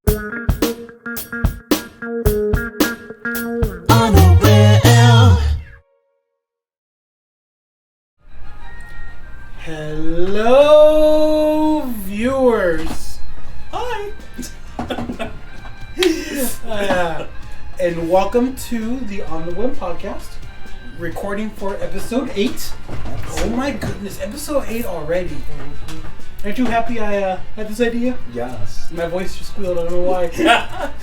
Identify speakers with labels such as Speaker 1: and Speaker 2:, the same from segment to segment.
Speaker 1: On a Whim.
Speaker 2: Hello, viewers. Hi. And welcome to the On the Whim podcast, recording for episode 8. Oh my goodness, episode 8 already. Aren't you happy I had this idea?
Speaker 3: Yes.
Speaker 2: My voice just squealed, I don't know why. That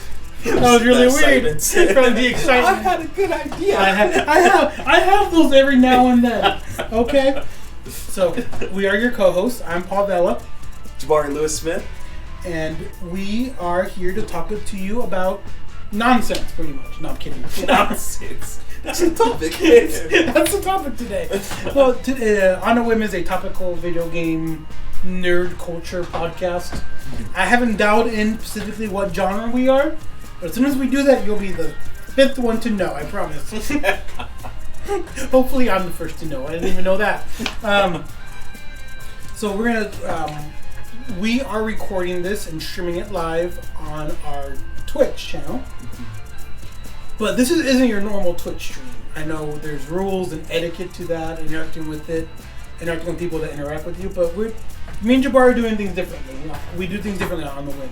Speaker 2: was really weird. From the excitement.
Speaker 3: I had a good idea.
Speaker 2: I have those every now and then. Okay? So, we are your co-hosts. I'm Paul Vella.
Speaker 3: Jabari Lewis Smith.
Speaker 2: And we are here to talk to you about nonsense, pretty much. No, I'm kidding.
Speaker 3: Nonsense. That's the topic.
Speaker 2: That's the topic today. Well, On a Whim is a topical video game nerd culture podcast. I haven't dialed in specifically what genre we are, but as soon as we do that, you'll be the 5th one to know, I promise. Hopefully I'm the first to know. I didn't even know that. So we're going to... we are recording this and streaming it live on our Twitch channel. But this isn't your normal Twitch stream. I know there's rules and etiquette to that, interacting with people that interact with you, but me and Jabari are doing things differently. We do things differently on the Whim.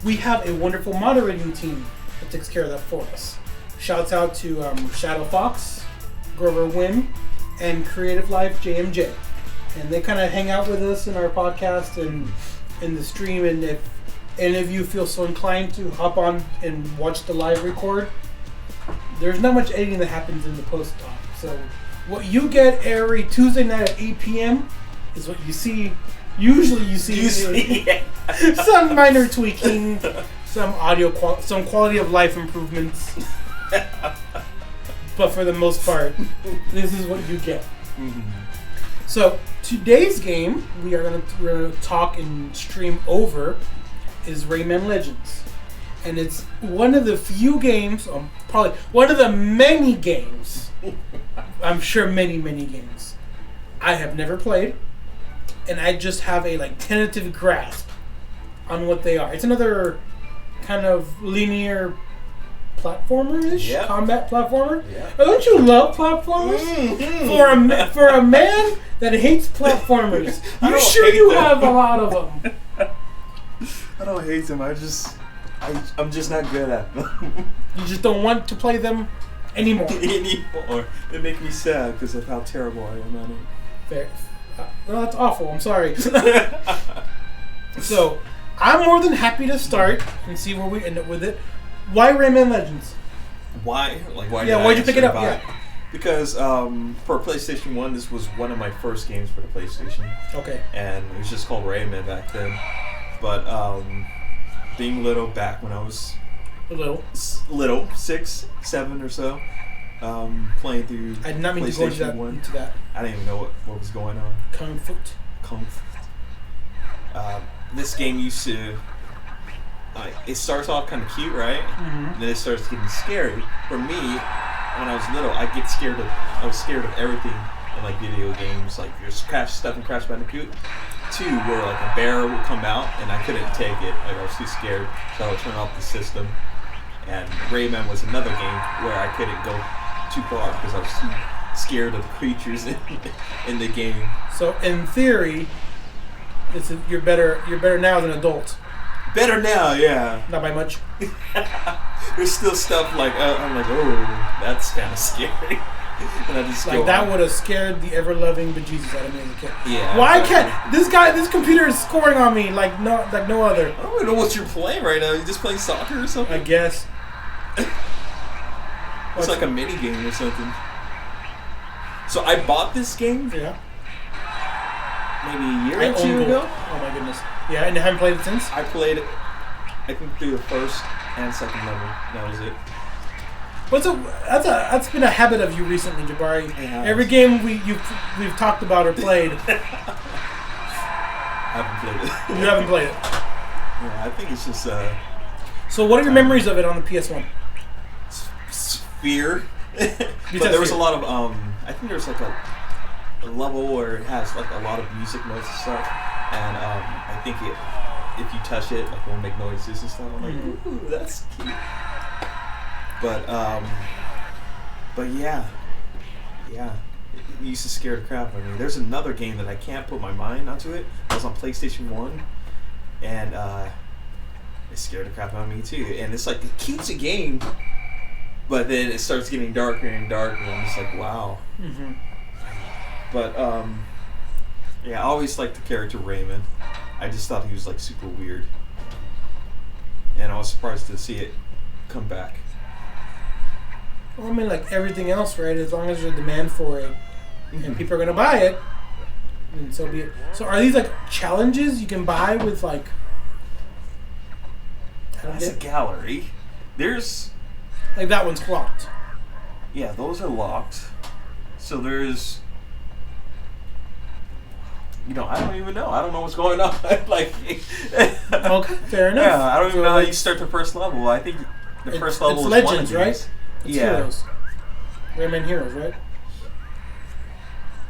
Speaker 2: We have a wonderful moderating team that takes care of that for us. Shouts out to Shadow Fox, Grover Whim, and Creative Life JMJ. And they kind of hang out with us in our podcast and in the stream. And if any of you feel so inclined to hop on and watch the live record, there's not much editing that happens in the post talk. So what you get every Tuesday night at 8 p.m. is what you see. Usually you see some minor tweaking, some audio, some quality of life improvements. But for the most part, this is what you get. Mm-hmm. So today's game we are going to talk and stream over is Rayman Legends. And it's one of the few games, probably one of the many games, I'm sure many games, I have never played. And I just have a tentative grasp on what they are. It's another kind of linear platformer-ish, combat platformer. Yep. Don't you love platformers? Mm-hmm. For a man that hates platformers, you sure you have a lot of them.
Speaker 3: I don't hate them. I'm just not good at them.
Speaker 2: You just don't want to play them anymore.
Speaker 3: They make me sad because of how terrible I am at it.
Speaker 2: Fair. Well, that's awful. I'm sorry. So, I'm more than happy to start and see where we end up with it. Why Rayman Legends?
Speaker 3: Why? Why'd
Speaker 2: you pick it up? Yeah.
Speaker 3: Because for PlayStation 1, this was one of my first games for the PlayStation.
Speaker 2: Okay.
Speaker 3: And it was just called Rayman back then. But being little back when I was little, 6, 7 or so, playing through
Speaker 2: I did not mean
Speaker 3: PlayStation
Speaker 2: to go into that.
Speaker 3: I didn't even know what was going on.
Speaker 2: Kung Fu.
Speaker 3: This game used to... it starts off kind of cute, right? Mm-hmm. And then it starts getting scary. For me, when I was little, I was scared of everything in video games. Like your stuff in Crash Bandicoot 2, where a bear would come out and I couldn't take it. I was too scared, so I would turn off the system. And Rayman was another game where I couldn't go too far because I was too scared of the creatures in the game.
Speaker 2: So in theory, you're better now as an adult.
Speaker 3: Better now, yeah.
Speaker 2: Not by much.
Speaker 3: There's still stuff I'm oh, that's kind of scary. And I just
Speaker 2: that would have scared the ever-loving bejesus out of me as a kid.
Speaker 3: Yeah.
Speaker 2: Why can't this computer is scoring on me like no other?
Speaker 3: I don't even know what you're playing right now. You just playing soccer or something?
Speaker 2: I guess.
Speaker 3: It's like a mini game or something. So I bought this game.
Speaker 2: Yeah.
Speaker 3: Maybe a year or two ago.
Speaker 2: Oh my goodness. Yeah, and you haven't played it since?
Speaker 3: I played it, I think, through the first and second level. That was it.
Speaker 2: That's been a habit of you recently, Jabari. Every game we've talked about or played.
Speaker 3: I haven't played it.
Speaker 2: You haven't played it.
Speaker 3: Yeah, I think it's just.
Speaker 2: So what are your memories of it on the PS1?
Speaker 3: Fear. But there was a lot of I think there's a level where it has a lot of music notes and stuff, and I think if you touch it, like it'll make noises and stuff. I'm like, ooh, that's cute. But yeah. It used to scare the crap out of me. There's another game that I can't put my mind onto it. It was on PlayStation 1, and it scared the crap out of me too. And it's like, it keeps a game, but then it starts getting darker and darker, and I'm just like, wow.
Speaker 2: Mm-hmm.
Speaker 3: But yeah, I always liked the character Rayman. I just thought he was like super weird, and I was surprised to see it come back.
Speaker 2: Well, I mean, like everything else, right? As long as there's a demand for it, and people are gonna buy it, and so be it. So, are these like challenges you can buy with like?
Speaker 3: That's a gallery. There's
Speaker 2: like that one's locked.
Speaker 3: Yeah, those are locked. So there's. I don't even know. I don't know what's going on. Like,
Speaker 2: okay, fair enough.
Speaker 3: Yeah, I don't even know how you start the first level. I think the first level is
Speaker 2: Legends,
Speaker 3: one of
Speaker 2: right?
Speaker 3: these.
Speaker 2: It's Heroes. Rayman Heroes, right?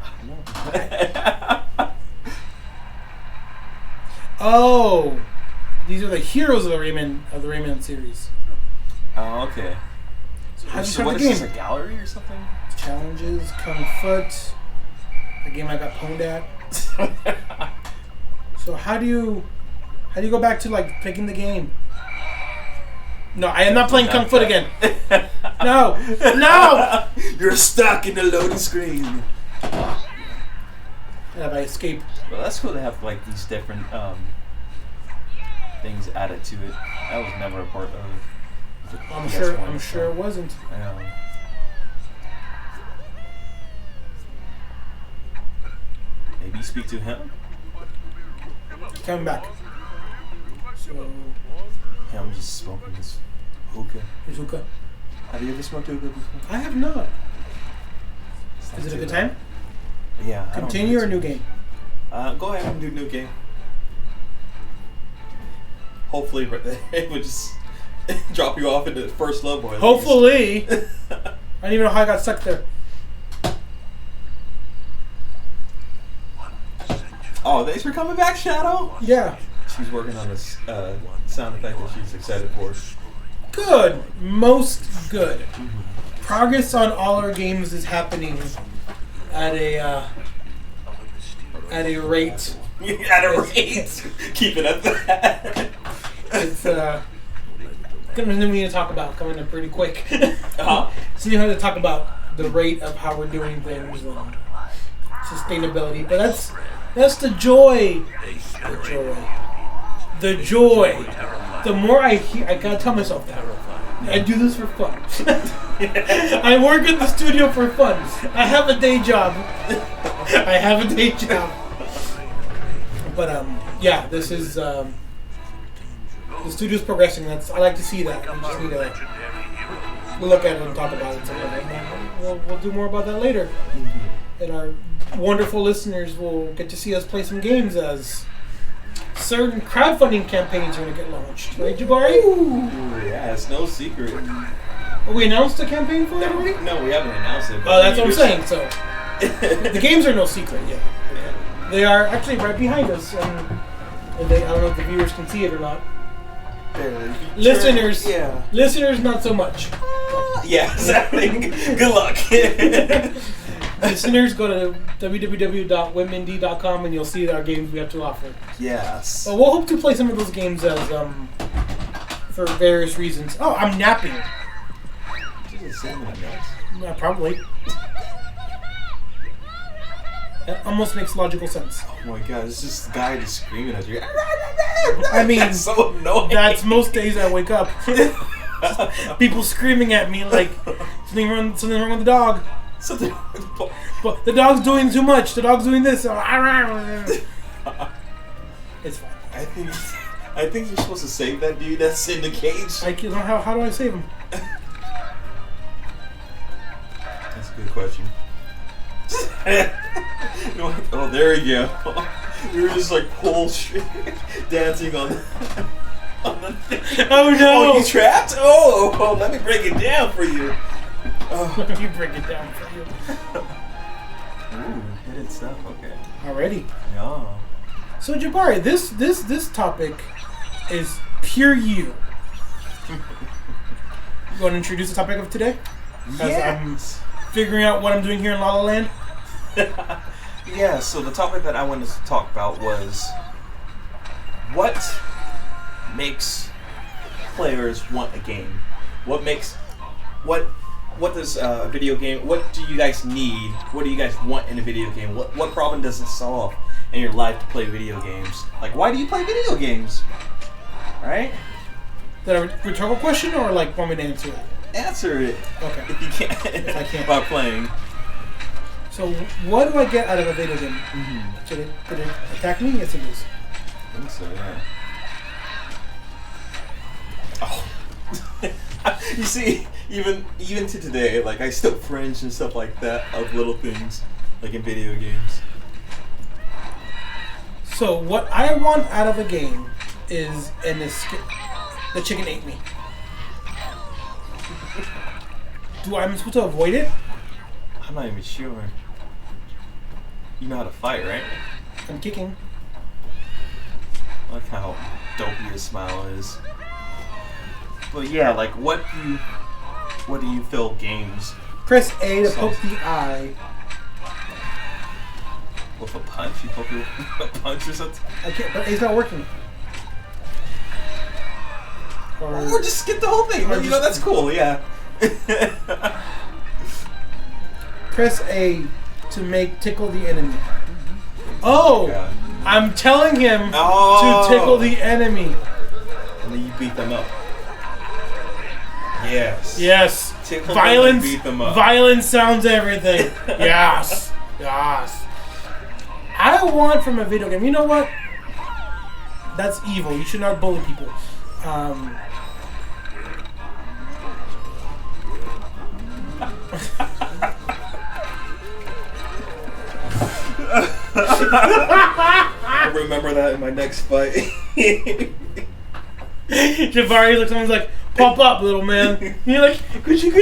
Speaker 3: I don't know.
Speaker 2: Oh, these are the heroes of the Rayman series.
Speaker 3: Oh, okay.
Speaker 2: So how do you
Speaker 3: So
Speaker 2: start
Speaker 3: what
Speaker 2: the
Speaker 3: is
Speaker 2: game?
Speaker 3: this, a gallery or something?
Speaker 2: Challenges, Kung Foot, the game I got pwned at. So how do you go back to like picking the game? No, I am not playing Kung Foot again. No.
Speaker 3: You're stuck in the loading screen.
Speaker 2: And if I escape.
Speaker 3: Well, that's cool to have like these different things added to it. That was never a part of.
Speaker 2: I'm sure it wasn't.
Speaker 3: I know. Maybe speak to him.
Speaker 2: Coming back. So.
Speaker 3: Yeah, I'm just smoking this hookah.
Speaker 2: Here's hookah.
Speaker 3: Have you ever smoked hookah before?
Speaker 2: I have not. Is it a good time?
Speaker 3: Yeah.
Speaker 2: Continue or new game?
Speaker 3: Go ahead and do new game. Hopefully, it would just drop you off into the first level.
Speaker 2: Hopefully. I don't even know how I got stuck there.
Speaker 3: Oh, thanks for coming back, Shadow.
Speaker 2: Yeah.
Speaker 3: She's working on this sound effect that she's excited for.
Speaker 2: Good. Most good. Progress on all our games is happening at a rate.
Speaker 3: At a rate. Keep it at that.
Speaker 2: It's something we need to talk about coming up pretty quick.
Speaker 3: Uh-huh.
Speaker 2: So you have to talk about the rate of how we're doing things and sustainability. But that's the joy. The joy. The more I hear, I gotta tell myself that. I do this for fun. I work in the studio for fun. I have a day job. But yeah, this is the studio's progressing. I like to see that. We just need to look at it and talk about it. So we'll do more about that later. And our wonderful listeners will get to see us play some games as certain crowdfunding campaigns are going to get launched. Right, Jabari?
Speaker 3: Ooh, yeah, it's no secret.
Speaker 2: We announced a campaign for it already?
Speaker 3: No, we haven't announced it.
Speaker 2: Oh, that's what I'm saying. So the games are no secret yet. They are actually right behind us. And I don't know if the viewers can see it or not. Listeners,
Speaker 3: yeah.
Speaker 2: Listeners, not so much.
Speaker 3: Yeah, exactly. Good luck.
Speaker 2: Listeners, go to www.whimnd.com and you'll see our games we have to offer.
Speaker 3: Yes.
Speaker 2: But we'll hope to play some of those games as for various reasons. Oh, I'm napping. Yeah, probably. That almost makes logical sense.
Speaker 3: Oh my god, it's just the guy just screaming at you.
Speaker 2: I mean,
Speaker 3: that's so annoying.
Speaker 2: That's most days I wake up. People screaming at me like something wrong with the dog. But the dog's doing too much. The dog's doing this. It's fine.
Speaker 3: I think you're supposed to save that dude that's in the cage.
Speaker 2: How do I save him?
Speaker 3: That's a good question. Oh, there you go. You were just like dancing on the thing.
Speaker 2: Oh no!
Speaker 3: Oh, you trapped? Oh, let me break it down for you.
Speaker 2: Let me break it down for you.
Speaker 3: Ooh, hidden stuff. Okay.
Speaker 2: Already.
Speaker 3: Yeah.
Speaker 2: So Jabari, this topic is pure you. You want to introduce the topic of today?
Speaker 3: Yes.
Speaker 2: I'm figuring out what I'm doing here in La La Land.
Speaker 3: Yeah, so the topic that I wanted to talk about was what makes players want a game? What does a video game, what do you guys need? What do you guys want in a video game? What problem does it solve in your life to play video games? Like, why do you play video games? Right?
Speaker 2: Is that a rhetorical question or like want me to answer it?
Speaker 3: Answer it.
Speaker 2: Okay.
Speaker 3: If you can't.
Speaker 2: If I can't.
Speaker 3: By playing.
Speaker 2: So what do I get out of a video game?
Speaker 3: Mm-hmm.
Speaker 2: Could it attack me? Yes, it is.
Speaker 3: I think so, yeah. Oh. You see, even to today, like I still cringe and stuff like that of little things, like in video games.
Speaker 2: So what I want out of a game is an escape. The chicken ate me. Do I'm supposed to avoid it?
Speaker 3: I'm not even sure. You know how to fight, right?
Speaker 2: I'm kicking.
Speaker 3: I like how dopey his smile is. But yeah, like what do you feel games
Speaker 2: Press A to poke the eye.
Speaker 3: with a punch? You poke it with a punch or something?
Speaker 2: I can't. But A's not working.
Speaker 3: Or just skip the whole thing. You know, that's cool. Yeah.
Speaker 2: Press A to make tickle the enemy. Oh,
Speaker 3: God.
Speaker 2: I'm telling him to tickle the enemy.
Speaker 3: And then you beat them up. Yes.
Speaker 2: Yes.
Speaker 3: Tickle
Speaker 2: Violence.
Speaker 3: them and beat them up.
Speaker 2: Violence sounds everything. Yes. Yes. I want from a video game. You know what? That's evil. You should not bully people.
Speaker 3: I'll remember that in my next fight.
Speaker 2: Jabari looks someone's like, pop up, little man. And you're like, Gucci.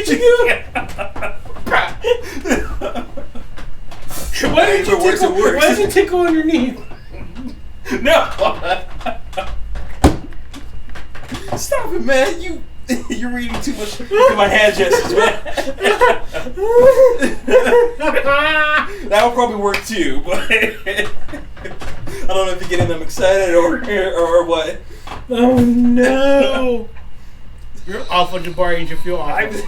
Speaker 2: Why didn't you tickle underneath?
Speaker 3: No. Stop it, man. You're reading too much into my hand gestures, man. That would probably work too, but I don't know if you're getting them excited or what.
Speaker 2: Oh no! You're awful, Jabari. You should feel awful.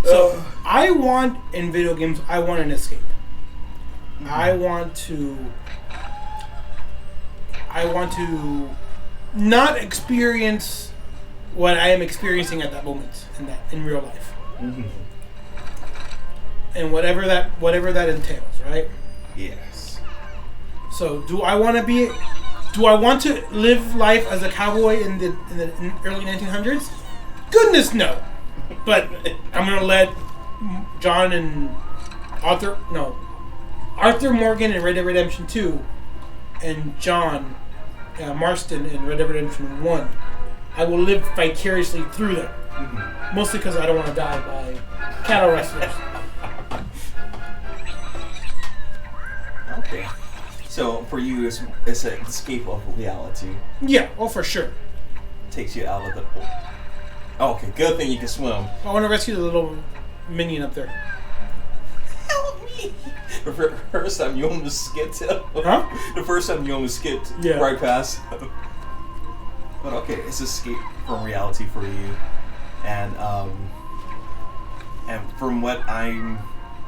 Speaker 2: So I want in video games. I want an escape. Mm-hmm. I want to not experience what I am experiencing at that moment in real life.
Speaker 3: Mm-hmm.
Speaker 2: And whatever that entails, right?
Speaker 3: Yes.
Speaker 2: So do I want to live life as a cowboy in the early 1900s? Goodness no. But I'm gonna let John and Arthur Morgan in Red Dead Redemption 2 and John Marston in Red Dead Redemption 1. I will live vicariously through them. Mm-hmm. Mostly because I don't want to die by cattle rustlers.
Speaker 3: Okay. So for you, it's an escape of reality.
Speaker 2: Yeah, oh for sure.
Speaker 3: Takes you out of the. Oh, okay, good thing you can swim.
Speaker 2: I want to rescue the little minion up there.
Speaker 3: Help me! The first time you almost skipped him.
Speaker 2: Huh?
Speaker 3: The first time you almost skipped right past him. But okay, it's escape from reality for you, and from what I'm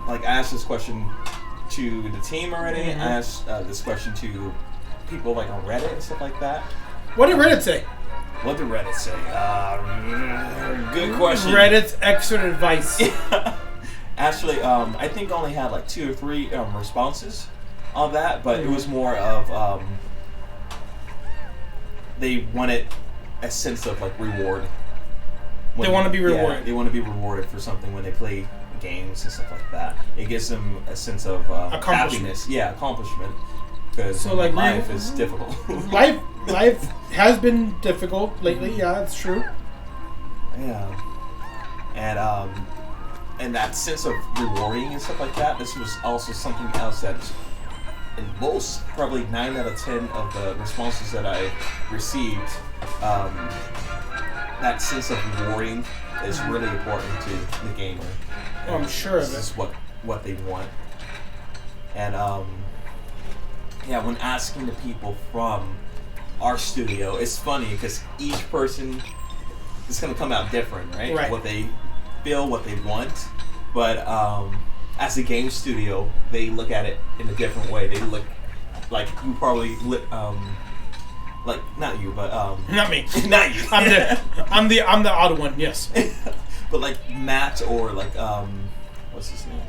Speaker 3: like, I asked this question to the team already. Mm-hmm. I asked this question to people like on Reddit and stuff like that.
Speaker 2: What did Reddit say?
Speaker 3: What did Reddit say? Good question.
Speaker 2: Reddit's expert advice.
Speaker 3: Actually, I think I only had like 2 or 3 responses on that, but it was more of they wanted a sense of like reward.
Speaker 2: They want to be rewarded.
Speaker 3: Yeah, they want to be rewarded for something when they play games and stuff like that. It gives them a sense of happiness. Yeah, accomplishment. Because like, life is difficult.
Speaker 2: Life has been difficult lately. Yeah, that's true.
Speaker 3: Yeah, and that sense of rewarding and stuff like that. This was also something else that in most, probably 9 out of 10 of the responses that I received, that sense of rewarding is really important to the gamer.
Speaker 2: Oh, I'm sure of it.
Speaker 3: This is what they want. And yeah, when asking the people from our studio, it's funny because each person is going to come out different, right?
Speaker 2: Right.
Speaker 3: What they feel, what they want. But as a game studio, they look at it in a different way. They look like you probably like not you, but
Speaker 2: not me.
Speaker 3: Not you.
Speaker 2: I'm the odd one. Yes.
Speaker 3: But like Matt or like what's his name?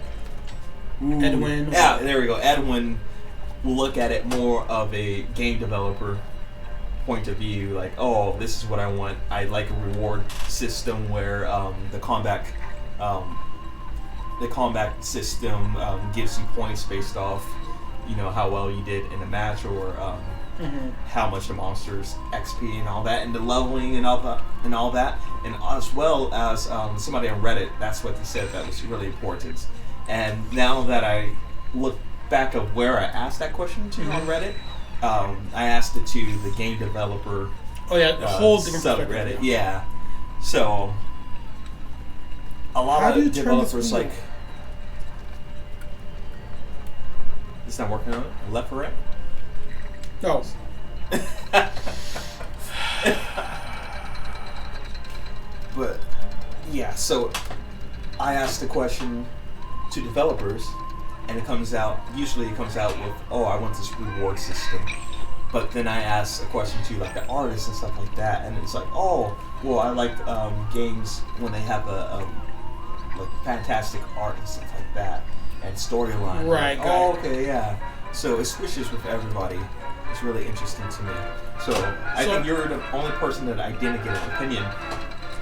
Speaker 3: Ooh.
Speaker 2: Edwin.
Speaker 3: Yeah, there we go. Edwin will look at it more of a game developer point of view, like, oh, this is what I want. I like a reward system where the combat system gives you points based off, how well you did in a match, or how much the monsters XP and all that, and the leveling and all that, and as well as somebody on Reddit, that's what they said that was really important. And now that I look back of where I asked that question to on Reddit, I asked it to the game developer.
Speaker 2: Oh yeah, the whole different
Speaker 3: subreddit. Yeah. So a lot of developers like. It's not working on it. Left or right?
Speaker 2: No.
Speaker 3: But yeah, so I asked the question to developers, and usually it comes out with, oh, I want this reward system. But then I asked a question to like the artists and stuff like that, and it's like, oh, well, I like games when they have like fantastic art and stuff like that, and storyline.
Speaker 2: Right.
Speaker 3: Like, oh, okay, yeah. So it switches with everybody. It's really interesting to me. So I think you're the only person that I didn't get an opinion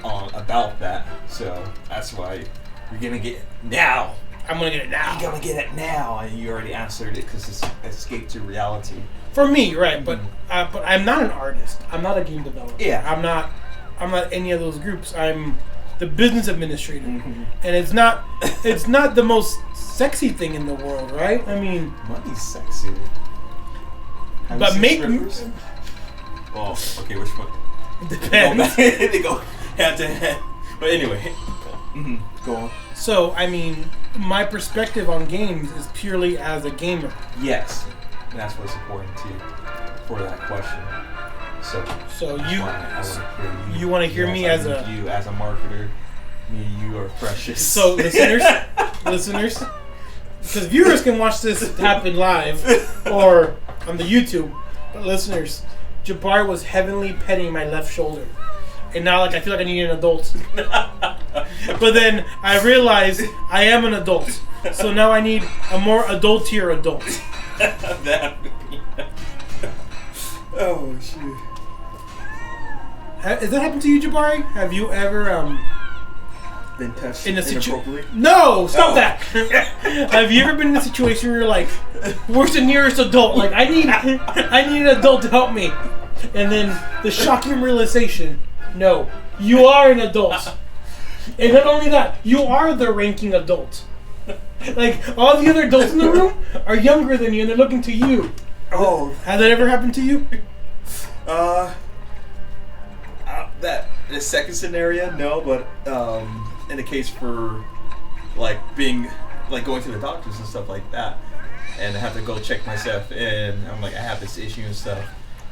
Speaker 3: on about that. So that's why you're gonna get it now.
Speaker 2: I'm gonna get it now.
Speaker 3: You're gonna get it now, and you already answered it because it's escaped to reality.
Speaker 2: For me, right? But I'm not an artist. I'm not a game developer.
Speaker 3: Yeah.
Speaker 2: I'm not any of those groups. I'm the business administrator, and it's not the most sexy thing in the world, right? I mean,
Speaker 3: money's sexy.
Speaker 2: But make.
Speaker 3: Oh, okay. Which one?
Speaker 2: Depends.
Speaker 3: They go hand to hand. But anyway, go on.
Speaker 2: So I mean, my perspective on games is purely as a gamer.
Speaker 3: Yes, and that's what's important too for that question. So you want to hear
Speaker 2: me as a
Speaker 3: marketer. You are precious.
Speaker 2: So listeners, because viewers can watch this happen live or on the YouTube, but listeners, Jabari was heavily petting my left shoulder, and now I feel like I need an adult. But then I realized I am an adult, so now I need a more adultier adult.
Speaker 3: Oh shoot!
Speaker 2: Has that happened to you, Jabari? Have you ever
Speaker 3: been touched
Speaker 2: in a
Speaker 3: inappropriately?
Speaker 2: No, stop that. Have you ever been in a situation where you're like, where's the nearest adult? Like, I need an adult to help me. And then the shocking realization, no, you are an adult. And not only that, you are the ranking adult. Like, all the other adults in the room are younger than you and they're looking to you.
Speaker 3: Oh.
Speaker 2: Has that ever happened to you?
Speaker 3: That the second scenario, no, but in the case for like being like going to the doctors and stuff like that, and I have to go check myself in. I'm like, I have this issue and stuff.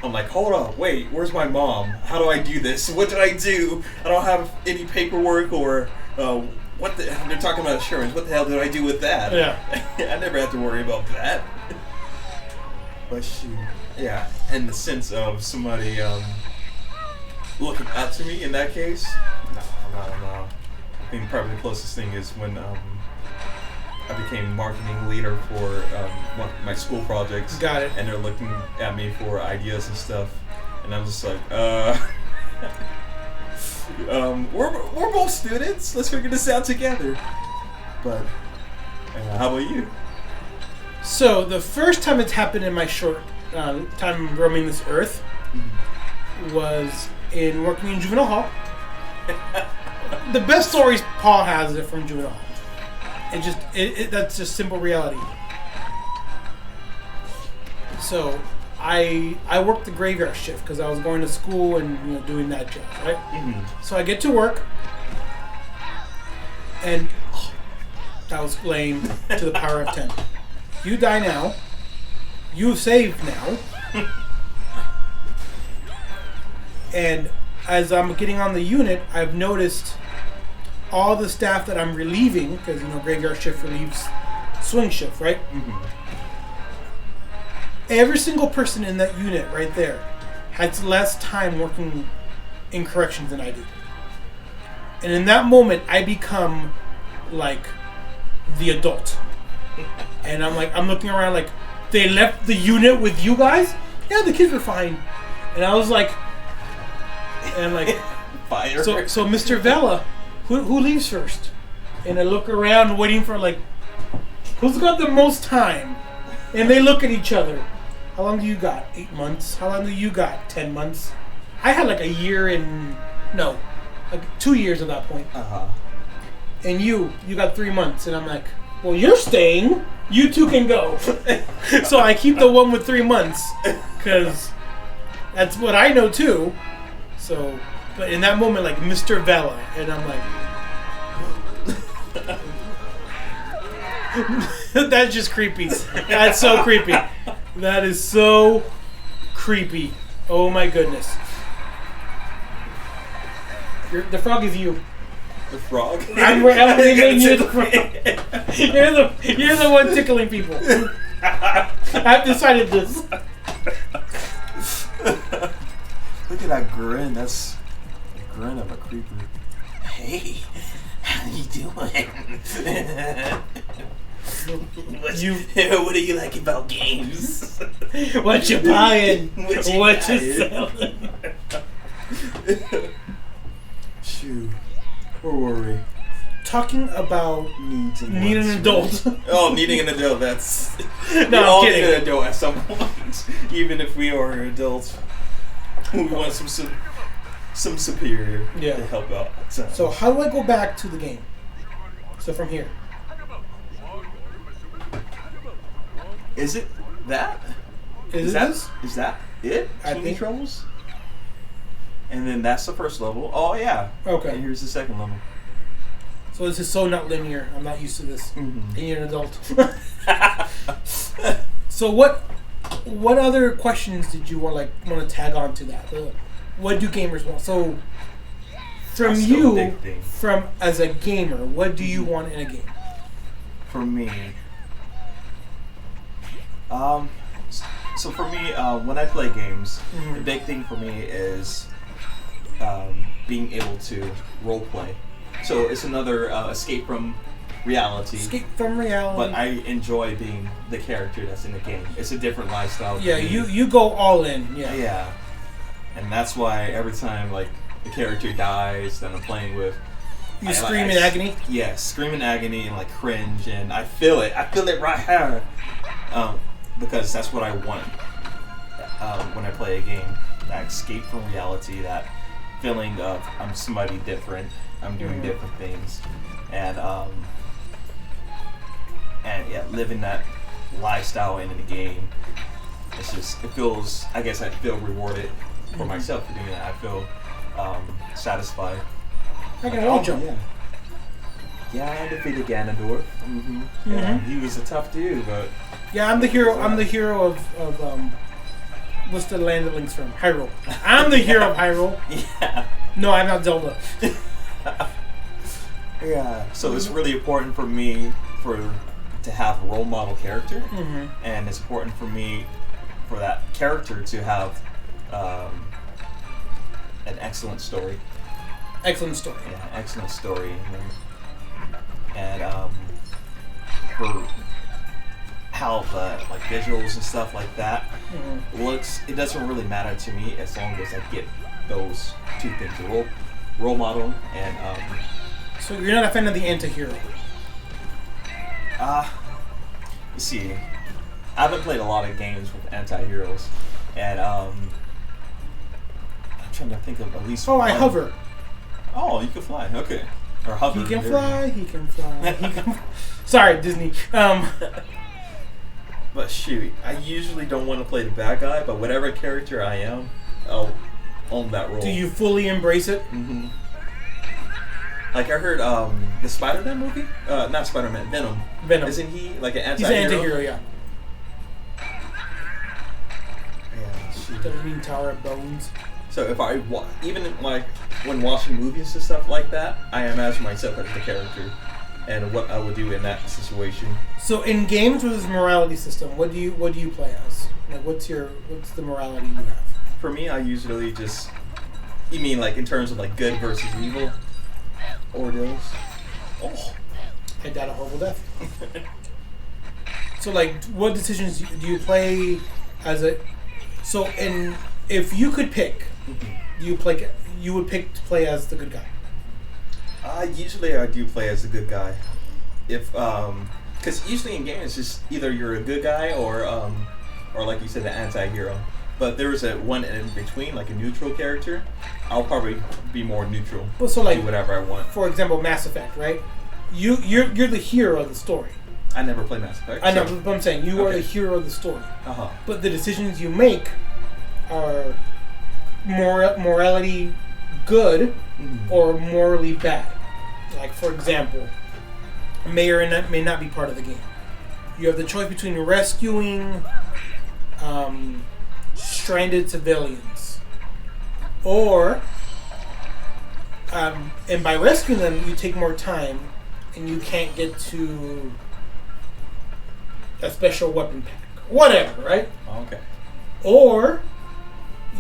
Speaker 3: I'm like, hold on, wait, where's my mom? How do I do this? What did I do? I don't have any paperwork or what the? They're talking about insurance. What the hell did I do with that?
Speaker 2: Yeah,
Speaker 3: I never had to worry about that. But shoot, yeah, in the sense of somebody looking up to me in that case, no. I think probably the closest thing is when I became marketing leader for one of my school projects.
Speaker 2: Got it.
Speaker 3: And they're looking at me for ideas and stuff, and I'm just like, we're both students. Let's figure this out together. But how about you?
Speaker 2: So the first time it's happened in my short time roaming this earth was in working in juvenile hall. The best stories Paul has are from juvenile hall. That's just simple reality. So I worked the graveyard shift because I was going to school and doing that job, right?
Speaker 3: Mm-hmm.
Speaker 2: So I get to work, and that was lame to the power of 10. You die now. You've saved now. And as I'm getting on the unit, I've noticed all the staff that I'm relieving, because graveyard shift relieves swing shift, right?
Speaker 3: Mm-hmm.
Speaker 2: Every single person in that unit right there has less time working in corrections than I do. And in that moment, I become like the adult. And I'm looking around like, they left the unit with you guys? Yeah, the kids were fine. And I was like,
Speaker 3: fire.
Speaker 2: So Mr. Vela, who leaves first? And I look around waiting for who's got the most time? And they look at each other. How long do you got? 8 months. How long do you got? 10 months. I had a year and 2 years at that point.
Speaker 3: Uh-huh.
Speaker 2: And you got 3 months. And I'm like, well, you're staying. You two can go. So I keep the one with 3 months because that's what I know too. So, but in that moment, Mr. Vela, and I'm like, that's just creepy. That's so creepy. That is so creepy. Oh my goodness. The frog is you.
Speaker 3: The frog?
Speaker 2: I'm making you the frog. You're the one tickling people. I've decided this.
Speaker 3: Look at that grin. That's a grin of a creeper. Hey, how you doing? What do you like about games?
Speaker 2: What you buying?
Speaker 3: What
Speaker 2: you selling?
Speaker 3: Shoot. Where were we?
Speaker 2: Talking about need an adult.
Speaker 3: Oh, needing an adult. That's
Speaker 2: no,
Speaker 3: we
Speaker 2: I'm
Speaker 3: all
Speaker 2: kidding.
Speaker 3: need an adult at some point, even if we are adults. We want some superior to help out.
Speaker 2: So how do I go back to the game? So from here.
Speaker 3: Is it that?
Speaker 2: Is
Speaker 3: that it?
Speaker 2: I
Speaker 3: Teeny
Speaker 2: think.
Speaker 3: Troubles? And then that's the first level. Oh, yeah.
Speaker 2: Okay.
Speaker 3: And here's the second level.
Speaker 2: So this is so not linear. I'm not used to this.
Speaker 3: Mm-hmm.
Speaker 2: And you're an adult. So what other questions did you want to tag on to that? What do gamers want? So from
Speaker 3: That's still a
Speaker 2: you,
Speaker 3: big thing.
Speaker 2: from as a gamer, what do you want in a game?
Speaker 3: For me, so for me, when I play games, the big thing for me is being able to role play. So it's another escape from reality.
Speaker 2: Escape from reality.
Speaker 3: But I enjoy being the character that's in the game. It's a different lifestyle.
Speaker 2: Yeah, you go all in. Yeah.
Speaker 3: Yeah. And that's why every time the character dies that I'm playing with,
Speaker 2: You scream in agony?
Speaker 3: Yeah, scream in agony and cringe, and I feel it. I feel it right here. Because that's what I want when I play a game. That escape from reality, that feeling of I'm somebody different, I'm doing different things, and yeah, living that lifestyle in the game. It feels, I guess I feel rewarded for myself for doing that. I feel satisfied.
Speaker 2: I can wall jump.
Speaker 3: Yeah, I defeated Ganondorf. Yeah, he was a tough dude, but
Speaker 2: yeah, I'm the hero. I'm the hero of what's the land of links from? Hyrule. I'm the hero of Hyrule.
Speaker 3: Yeah.
Speaker 2: No, I'm not Zelda.
Speaker 3: Yeah. So it's really important for me to have a role model character, and it's important for me for that character to have an excellent story.
Speaker 2: Excellent story.
Speaker 3: Yeah, excellent story. And for how the visuals and stuff like that looks, it doesn't really matter to me as long as I get those two things: role model and.
Speaker 2: So you're not a fan of the anti-hero?
Speaker 3: Let's see. I haven't played a lot of games with anti-heroes, and I'm trying to think of at least.
Speaker 2: Oh, I hover.
Speaker 3: Oh, you can fly. Okay. Or hover.
Speaker 2: He can fly. He can fly. Sorry, Disney.
Speaker 3: But shoot, I usually don't want to play the bad guy, but whatever character I am, I'll own that role.
Speaker 2: Do you fully embrace it?
Speaker 3: Mm-hmm. Like I heard the Spider-Man movie? Not Spider-Man, Venom.
Speaker 2: Venom.
Speaker 3: Isn't he like an anti-hero?
Speaker 2: He's an anti-hero, yeah.
Speaker 3: Yeah, shoot.
Speaker 2: Doesn't mean Tower of Bones.
Speaker 3: So if I, even like when watching movies and stuff like that, I imagine myself as the character and what I would do in that situation.
Speaker 2: So in games with this morality system, what do you play as? Like what's the morality you have?
Speaker 3: For me, I usually just, you mean like in terms of like good versus evil? Or those? Oh.
Speaker 2: I died a horrible death. So like what decisions do you play as a, so in, if you could pick, you would pick to play as the good guy?
Speaker 3: Usually I do play as the good guy. If because usually in games it's just either you're a good guy or like you said, the anti-hero. But there is a one in between, like a neutral character. I'll probably be more neutral.
Speaker 2: Well, so like
Speaker 3: do whatever I want.
Speaker 2: For example, Mass Effect, right? You're the hero of the story.
Speaker 3: I never played Mass Effect.
Speaker 2: I know, but I'm saying you are the hero of the story.
Speaker 3: Uh-huh.
Speaker 2: But the decisions you make are morality good or morally bad. Like, for example, may or may not be part of the game. You have the choice between rescuing stranded civilians or and by rescuing them you take more time and you can't get to a special weapon pack, whatever, right?
Speaker 3: Okay.
Speaker 2: Or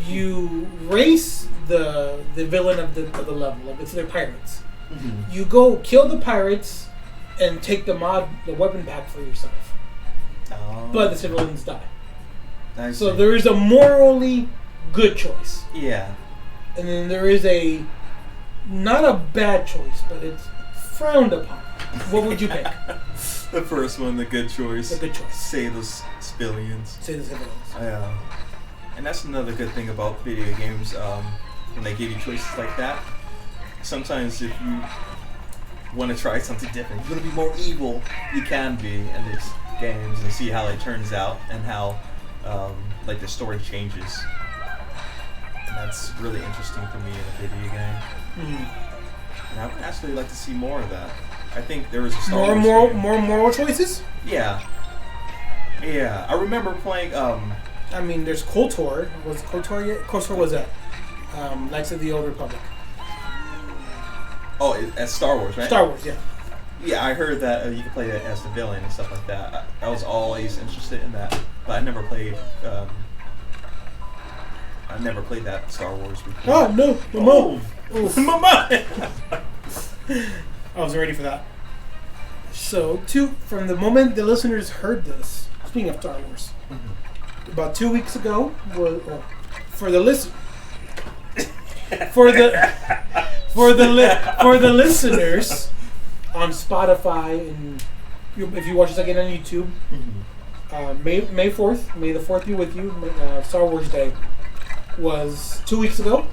Speaker 2: you race the villain of the level. Like, it's their pirates. Mm-hmm. You go kill the pirates and take the weapon pack for yourself.
Speaker 3: Oh.
Speaker 2: But the civilians die. So
Speaker 3: See.
Speaker 2: there is a morally good choice.
Speaker 3: Yeah.
Speaker 2: And then there is a not a bad choice, but it's frowned upon. What would you pick?
Speaker 3: The first one, the good choice.
Speaker 2: The good choice.
Speaker 3: Save the civilians.
Speaker 2: Save the civilians.
Speaker 3: Yeah. And that's another good thing about video games, when they give you choices like that. Sometimes if you want to try something different, you want to be more evil, you can be in these games and see how it turns out and how like the story changes. And that's really interesting for me in a video game. Mm-hmm. And I would actually like to see more of that. I think there was a Star Wars game.
Speaker 2: More moral choices?
Speaker 3: Yeah. Yeah. I remember playing
Speaker 2: I mean, there's KOTOR. Was KOTOR yet? KOTOR was that Knights of the Old Republic.
Speaker 3: Oh, as Star Wars, right?
Speaker 2: Star Wars, yeah.
Speaker 3: Yeah, I heard that you could play it as the villain and stuff like that. I was always interested in that, but I never played. I never played that Star Wars before.
Speaker 2: Oh no,
Speaker 3: Mama!
Speaker 2: I wasn't ready for that. So, from the moment the listeners heard this, speaking of Star Wars, about 2 weeks ago, for the listeners on Spotify, and if you watch this again on YouTube, May the 4th be with you. Star Wars Day was 2 weeks ago.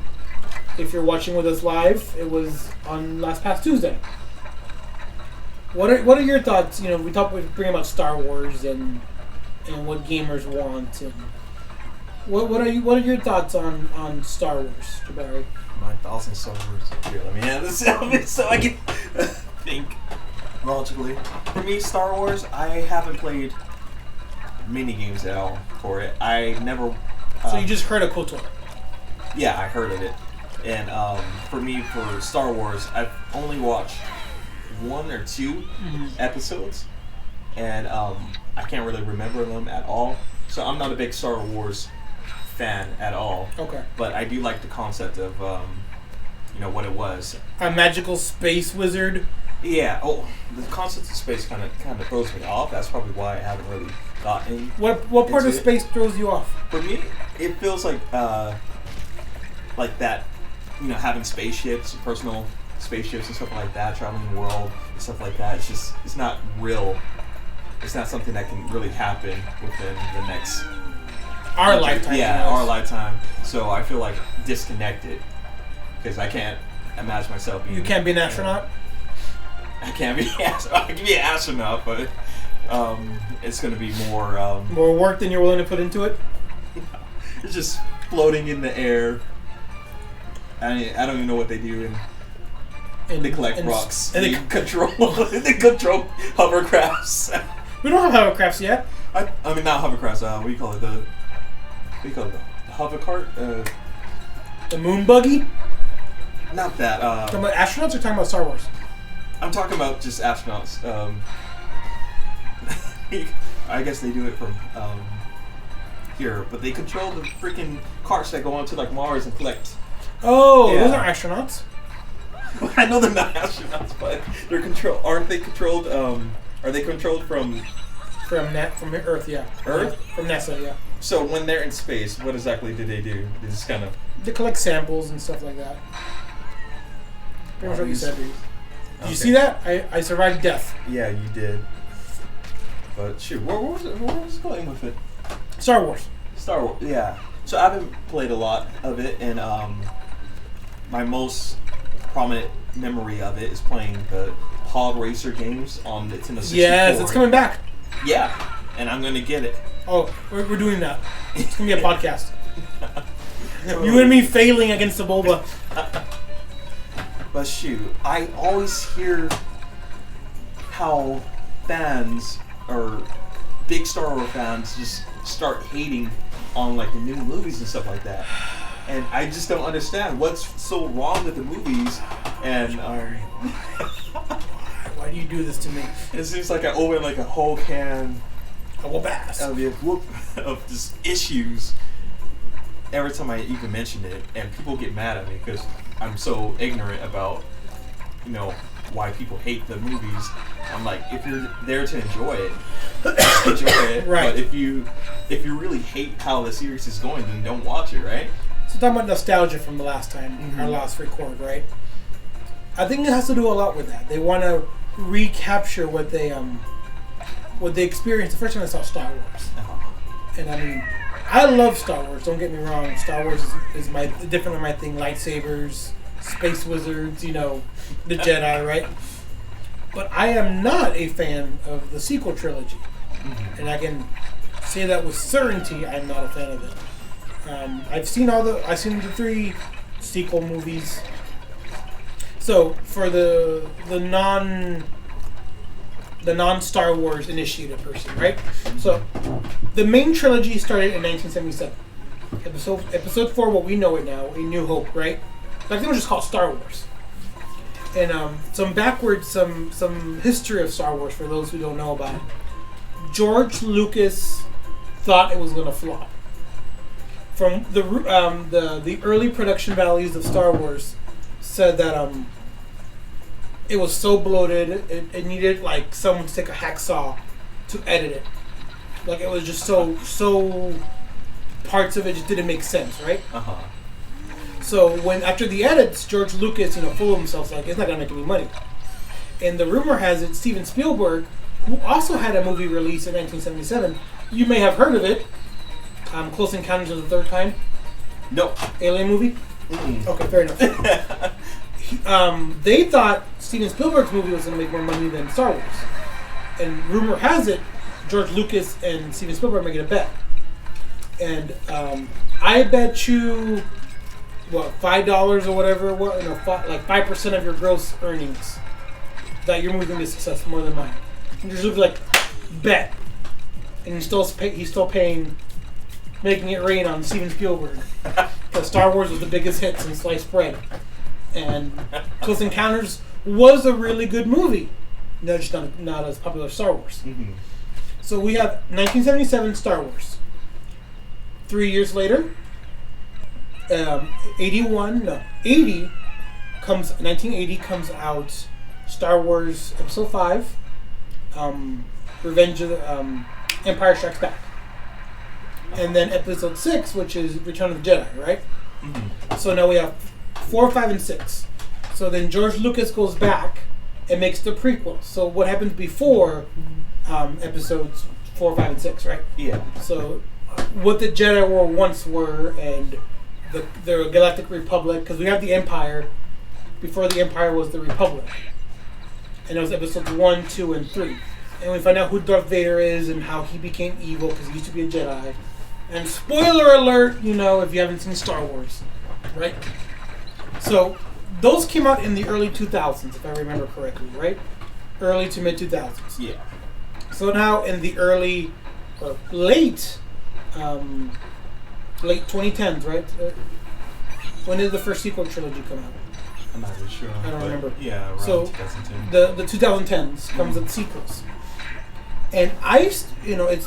Speaker 2: If you're watching with us live, it was on past Tuesday. What are your thoughts? We bring about Star Wars and what gamers want, and what are your thoughts on Star Wars, Jabari?
Speaker 3: My thoughts on Star Wars. Here, let me hand this out so I can think logically. For me, Star Wars, I haven't played mini games at all for it. I never.
Speaker 2: So you just heard of KOTOR?
Speaker 3: Yeah, I heard of it. And for me, for Star Wars, I've only watched 1 or 2 episodes, and I can't really remember them at all. So I'm not a big Star Wars fan at all. Okay. But I do like the concept of, what it was.
Speaker 2: A magical space wizard?
Speaker 3: Yeah. Oh, the concept of space kind of throws me off. That's probably why I haven't really gotten.
Speaker 2: What part of space throws you off?
Speaker 3: For me, it feels like that. Having spaceships, personal spaceships and stuff like that, traveling the world and stuff like that. It's not real. It's not something that can really happen within the next
Speaker 2: lifetime.
Speaker 3: Yeah, our lifetime. So I feel like disconnected because I can't imagine myself being.
Speaker 2: You can't be an astronaut.
Speaker 3: I can't be. I can be an astronaut, but It's going to be more...
Speaker 2: More work than you're willing to put into it?
Speaker 3: It's just floating in the air. I don't even know what they do. They collect rocks. And they control hovercrafts.
Speaker 2: We don't have hovercrafts yet.
Speaker 3: I mean, not hovercrafts. What do you call it? The hover cart?
Speaker 2: The moon buggy?
Speaker 3: Not that.
Speaker 2: Talking about astronauts or talking about Star Wars?
Speaker 3: I'm talking about just astronauts. I guess they do it from here, but they control the freaking carts that go onto like Mars and collect.
Speaker 2: Oh, yeah. Those are astronauts.
Speaker 3: I know they're not astronauts, but they're aren't they controlled? Are they controlled from
Speaker 2: Earth? Yeah.
Speaker 3: Earth?
Speaker 2: From NASA, yeah.
Speaker 3: So when they're in space, what exactly do? They just kind of...
Speaker 2: They collect samples and stuff like that. Pretty much what you said, dude. Did you see that? I survived death.
Speaker 3: Yeah, you did. But shoot, where was it going with it?
Speaker 2: Star Wars.
Speaker 3: Star Wars, yeah. So I haven't played a lot of it, and my most prominent memory of it is playing the Pod Racer games on the Nintendo 64.
Speaker 2: Yes, it's coming back.
Speaker 3: Yeah, and I'm gonna get it.
Speaker 2: Oh, we're doing that. It's gonna be a podcast. You and me failing against the Bulba.
Speaker 3: But shoot, I always hear how fans or big Star Wars fans just start hating on like the new movies and stuff like that. And I just don't understand what's so wrong with the movies. And
Speaker 2: why do you do this to me?
Speaker 3: It seems like I open like a whole can of just issues every time I even mention it, and people get mad at me because I'm so ignorant about, why people hate the movies. I'm like, if you're there to enjoy it, enjoy it.
Speaker 2: Right.
Speaker 3: But if you really hate how the series is going, then don't watch it, right?
Speaker 2: So talking about nostalgia from the last time, our last record, right? I think it has to do a lot with that. They want to recapture what they experienced the first time I saw Star Wars. And I mean, I love Star Wars. Don't get me wrong. Star Wars is definitely my thing. Lightsabers, space wizards, the Jedi, right? But I am not a fan of the sequel trilogy, and I can say that with certainty. I'm not a fan of it. I've seen the 3 sequel movies. So for the non Star Wars initiated person, right? So the main trilogy started in 1977. Episode 4, what we know it now, A New Hope, right? Back then it was just called Star Wars. And some history of Star Wars for those who don't know about it. George Lucas thought it was going to flop. From the early production values of Star Wars said that it was so bloated it needed like someone to take a hacksaw to edit it. Like it was just so parts of it just didn't make sense, right? So after the edits, George Lucas, full of himself, like it's not gonna make any money. And the rumor has it, Steven Spielberg, who also had a movie released in 1977, you may have heard of it, Close Encounters of the Third Kind.
Speaker 3: No.
Speaker 2: Alien movie. Okay, fair enough. They thought Steven Spielberg's movie was gonna make more money than Star Wars, and rumor has it, George Lucas and Steven Spielberg making a bet, and I bet you. What, $5 or whatever? What, like 5% of your gross earnings that your movie's gonna be a success more than mine. And just like bet, and he's still paying, making it rain on Steven Spielberg because Star Wars was the biggest hit since sliced bread, and Close Encounters was a really good movie. No, just not as popular as Star Wars. So we have 1977 Star Wars. 3 years later. 1980 comes out Star Wars Episode 5, Revenge of the Empire Strikes Back, and then Episode 6, which is Return of the Jedi, right? So now we have 4, 5, and 6. So then George Lucas goes back and makes the prequel. So what happens before Episodes 4, 5, and 6, right?
Speaker 3: Yeah.
Speaker 2: So what the Jedi were once were, and the Galactic Republic, because we have the Empire. Before the Empire was the Republic, and it was Episodes 1, 2, and 3. and we find out who Darth Vader is and how he became evil because he used to be a Jedi. And spoiler alert, you know, if you haven't seen Star Wars, right? So those came out in the early 2000s, if I remember correctly, right? Early to mid 2000s.
Speaker 3: Yeah.
Speaker 2: So now in the early or late 2010s, right? When did the first sequel trilogy come out?
Speaker 3: I'm not really sure.
Speaker 2: I don't remember.
Speaker 3: Yeah, around
Speaker 2: So
Speaker 3: 2010.
Speaker 2: the 2010s comes with sequels. And it's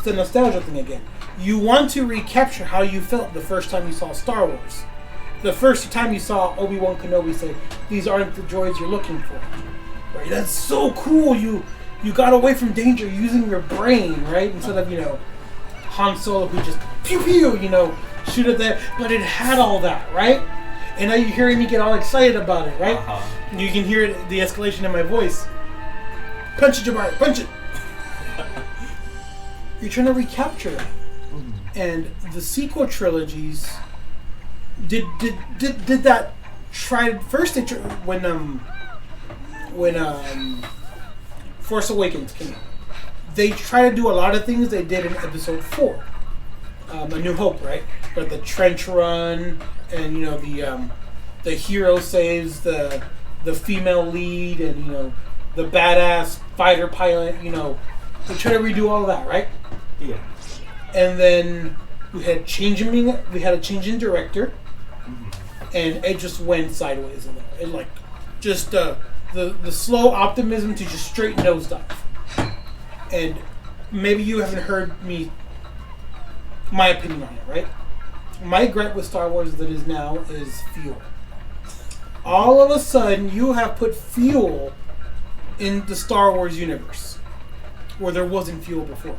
Speaker 2: the nostalgia thing again. You want to recapture how you felt the first time you saw Star Wars. The first time you saw Obi-Wan Kenobi say, "These aren't the droids you're looking for." Right? That's so cool. You got away from danger using your brain, right? Instead of, Han Solo who just pew pew, shoot at that. But it had all that, right? And now you're hearing me get all excited about it, right?
Speaker 3: Uh-huh.
Speaker 2: You can hear the escalation in my voice. Punch it, Jabari, punch it. You're trying to recapture that. And the sequel trilogies did that. First they when Force Awakens came out, they try to do a lot of things they did in Episode 4, A New Hope, right? But the trench run and the hero saves the female lead and the badass fighter pilot. They try to redo all of that, right?
Speaker 3: Yeah.
Speaker 2: And then we had a change in director, and it just went sideways. It just the slow optimism to just straight nosedive. And maybe you haven't heard my opinion on it, right? My gripe with Star Wars as it is now is fuel. All of a sudden, you have put fuel in the Star Wars universe where there wasn't fuel before.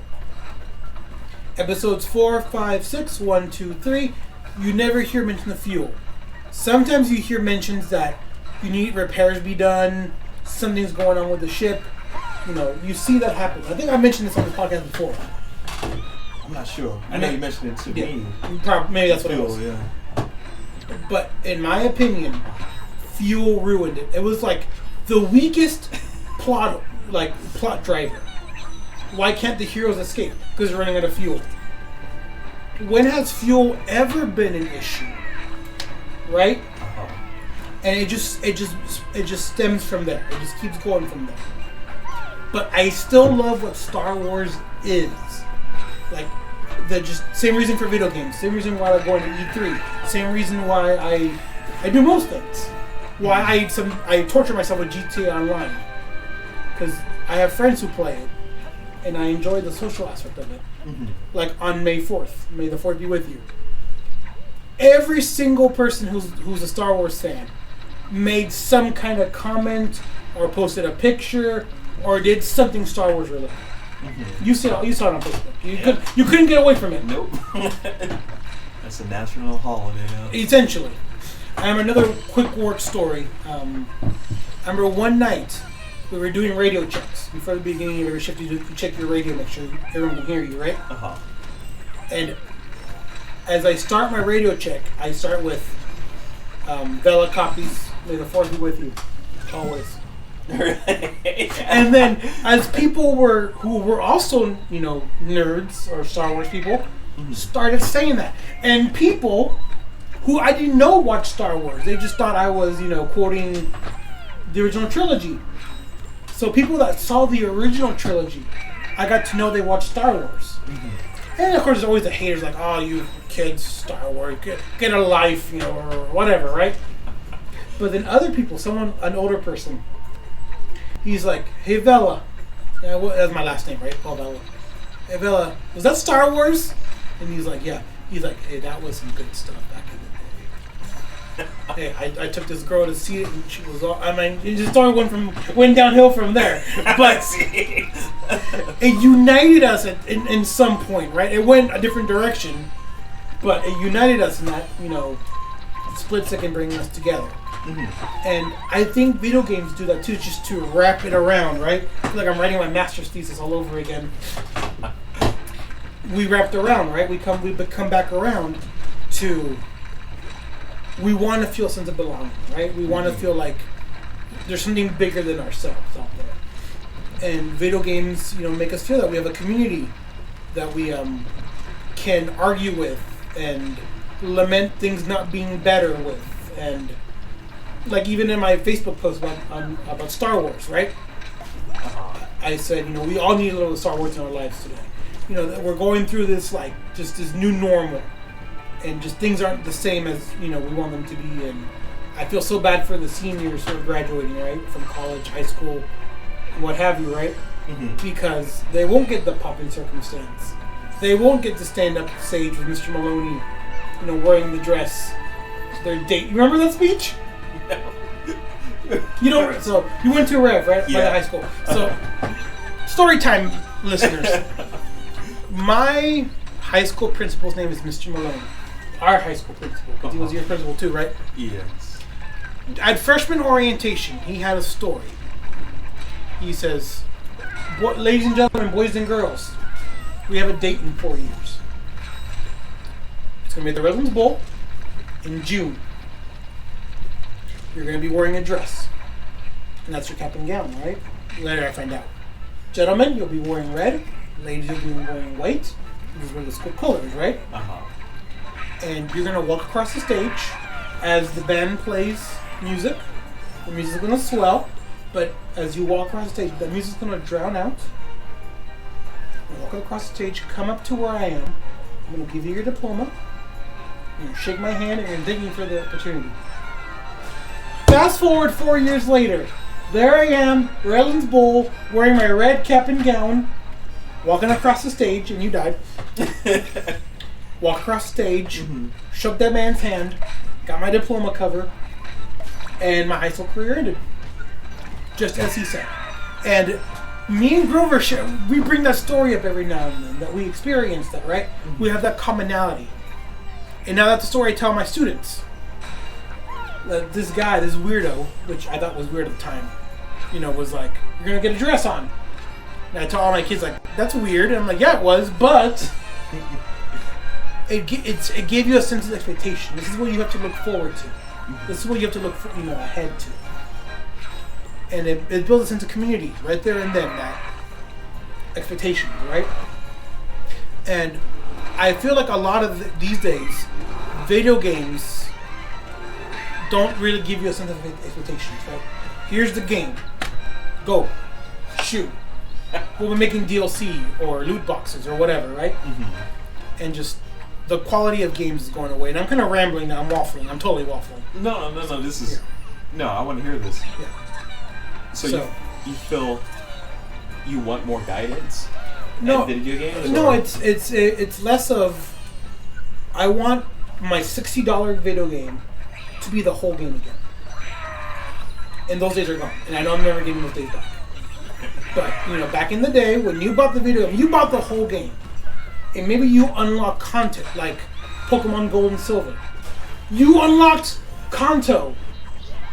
Speaker 2: Episodes 4, 5, 6, 1, 2, 3, you never hear mention of fuel. Sometimes you hear mentions that you need repairs be done, something's going on with the ship. You see that happen. I think I mentioned this on the podcast before.
Speaker 3: I'm not sure. I know you mentioned it to me.
Speaker 2: Maybe that's what it was.
Speaker 3: Yeah.
Speaker 2: But in my opinion, fuel ruined it. It was like the weakest plot driver. Why can't the heroes escape? Because they're running out of fuel. When has fuel ever been an issue? Right?
Speaker 3: Uh-huh.
Speaker 2: And it just stems from there. It just keeps going from there. But I still love what Star Wars is. Same reason for video games. Same reason why I'm going to E3. Same reason why I do most things. Why I torture myself with GTA Online. Because I have friends who play it. And I enjoy the social aspect of it.
Speaker 3: Mm-hmm.
Speaker 2: Like on May 4th. May the 4th be with you. Every single person who's a Star Wars fan made some kind of comment or posted a picture or did something Star Wars related. Mm-hmm. You saw it on Facebook. You couldn't get away from it.
Speaker 3: Nope. That's a national holiday now.
Speaker 2: Essentially. Another quick work story. I remember one night we were doing radio checks. Before the beginning of every shift, you check your radio, make sure everyone can hear you, right?
Speaker 3: Uh-huh. And
Speaker 2: as I start my radio check, I start with Vela copies. May the Fourth be with you, always. And then, as people who were also nerds or Star Wars people, started saying that, and people who I didn't know watched Star Wars, they just thought I was quoting the original trilogy. So people that saw the original trilogy, I got to know they watched Star Wars. Mm-hmm. And of course, there's always the haters like, "Oh, you kids, Star Wars, get a life," or whatever, right? But then other people, an older person, he's like, "Hey, Vela," that's my last name, right? Paul Vela. "Hey, Vela, was that Star Wars?" And he's like, "Yeah." He's like, "Hey, that was some good stuff back in the day." Hey, I took this girl to see it, and she was all. The story went downhill from there. But it united us in some point, right? It went a different direction, but it united us in that split second bringing us together. Mm-hmm. And I think video games do that too, just to wrap it around, right? I feel like I'm writing my master's thesis all over again. We wrapped around, right? We come back around to. We want to feel a sense of belonging, right? We want to feel like there's something bigger than ourselves out there. And video games, make us feel that we have a community that we can argue with and lament things not being better with. And like even in my Facebook post about Star Wars, right? I said, we all need a little Star Wars in our lives today. That we're going through this, like, just this new normal. And just things aren't the same as, we want them to be. And I feel so bad for the seniors who are graduating, right? From college, high school, what have you, right?
Speaker 3: Mm-hmm.
Speaker 2: Because they won't get the popping circumstance. They won't get to stand up to stage with Mr. Maloney, wearing the dress. Their date. You remember that speech?
Speaker 3: No.
Speaker 2: So you went to a Rev, right?
Speaker 3: Yeah.
Speaker 2: By the high school. So, story time, listeners. My high school principal's name is Mr. Maloney. Our high school principal, because he was your principal too, right?
Speaker 3: Yes.
Speaker 2: At freshman orientation, he had a story. He says, ladies and gentlemen, boys and girls, we have a date in 4 years. It's going to be at the Redlands Bowl in June. You're going to be wearing a dress. And that's your cap and gown, right? Later I find out. Gentlemen, you'll be wearing red. Ladies, you'll be wearing white. These were the school colors, right?
Speaker 3: Uh-huh.
Speaker 2: And you're going to walk across the stage as the band plays music. The music's going to swell. But as you walk across the stage, the music's going to drown out. You walk across the stage, come up to where I am. I'm going to give you your diploma. You're going to shake my hand and you're thanking me for the opportunity. Fast forward 4 years later. There I am, Redlands Bowl, wearing my red cap and gown, walking across the stage, and you died. Walk across the stage, shook that man's hand, got my diploma cover, and my high school career ended. Just as he said. And me and Grover, we bring that story up every now and then, that we experienced that, right? Mm-hmm. We have that commonality. And now that's the story I tell my students. This guy, this weirdo, which I thought was weird at the time, was like, you're going to get a dress on. And I tell all my kids, like, that's weird. And I'm like, yeah, it was, but it gave you a sense of expectation. This is what you have to look forward to. This is what you have to look ahead to. And it builds a sense of community right there and then, that expectation, right? And I feel like a lot of these days, video games don't really give you a sense of expectations, right? Here's the game. Go. Shoot. We'll be making DLC or loot boxes or whatever, right? Mm-hmm. And just the quality of games is going away. And I'm kind of rambling now. I'm waffling. I'm totally waffling.
Speaker 3: No. This is... Yeah. No, I want to hear this.
Speaker 2: Yeah.
Speaker 3: So you feel you want more guidance?
Speaker 2: No.
Speaker 3: In video games?
Speaker 2: No,
Speaker 3: or?
Speaker 2: it's less of... I want my $60 video game to be the whole game again. And those days are gone. And I know I'm never getting those days back. But, back in the day, when you bought the video game, you bought the whole game. And maybe you unlocked content, like Pokemon Gold and Silver. You unlocked Kanto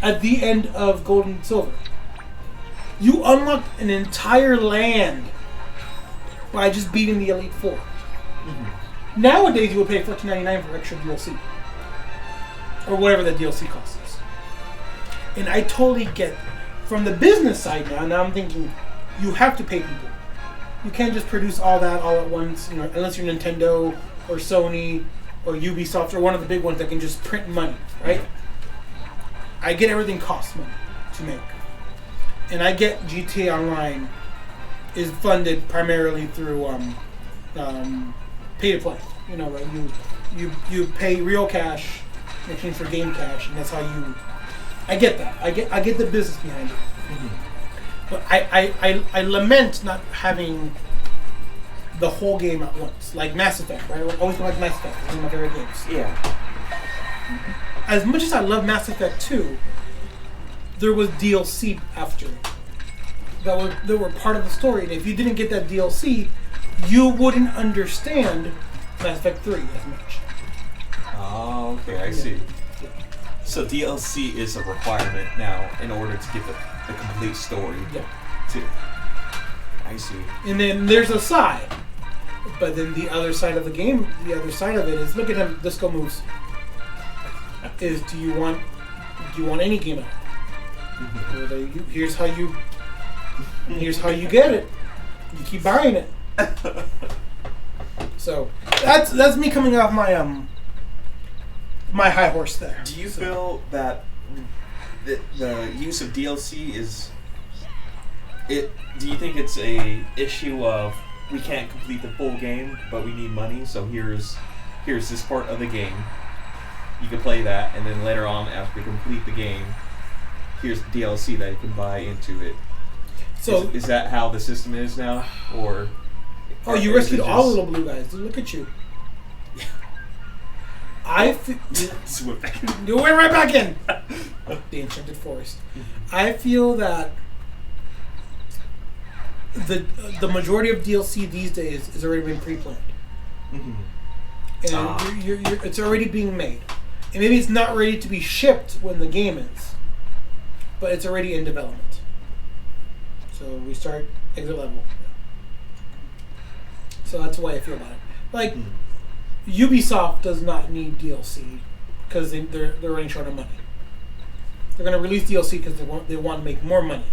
Speaker 2: at the end of Gold and Silver. You unlocked an entire land by just beating the Elite Four. Mm-hmm. Nowadays, you would pay $14.99 for extra DLC. Or whatever the DLC costs. And I totally get, from the business side now I'm thinking, you have to pay people. You can't just produce all that all at once, unless you're Nintendo or Sony or Ubisoft or one of the big ones that can just print money, right? I get everything costs money to make. And I get GTA Online is funded primarily through pay to play. Like you pay real cash in exchange for game cash, and that's how you. I get that. I get the business behind it. Mm-hmm. But I lament not having the whole game at once, like Mass Effect. Right? I always like Mass Effect. It's one of my favorite games.
Speaker 3: Yeah.
Speaker 2: As much as I love Mass Effect 2, there was DLC after that were part of the story, and if you didn't get that DLC, you wouldn't understand Mass Effect 3 as much.
Speaker 3: Oh, okay, I see. So DLC is a requirement now in order to get the complete story.
Speaker 2: Yeah.
Speaker 3: Too. I see.
Speaker 2: And then there's a side. But then the other side of the game, the other side of it is, look at him, disco moves. Is do you want any game at all? Mm-hmm. Here's how you And here's how you get it. You keep buying it. So that's me coming off my my high horse there.
Speaker 3: Do you feel that the use of DLC is it? Do you think it's a issue of we can't complete the full game, but we need money, so here's this part of the game. You can play that, and then later on, after you complete the game, here's the DLC that you can buy into it. So is that how the system is now, or?
Speaker 2: Oh, you rescued all the little blue guys. Look at you. You went right back in. The Enchanted Forest. I feel that the majority of DLC these days is already been pre-planned. And you're, it's already being made. And maybe it's not ready to be shipped when the game is, but it's already in development. So we start exit level. So that's the way I feel about it. Like, Ubisoft does not need DLC because they're running short of money. They're going to release DLC because they want to make more money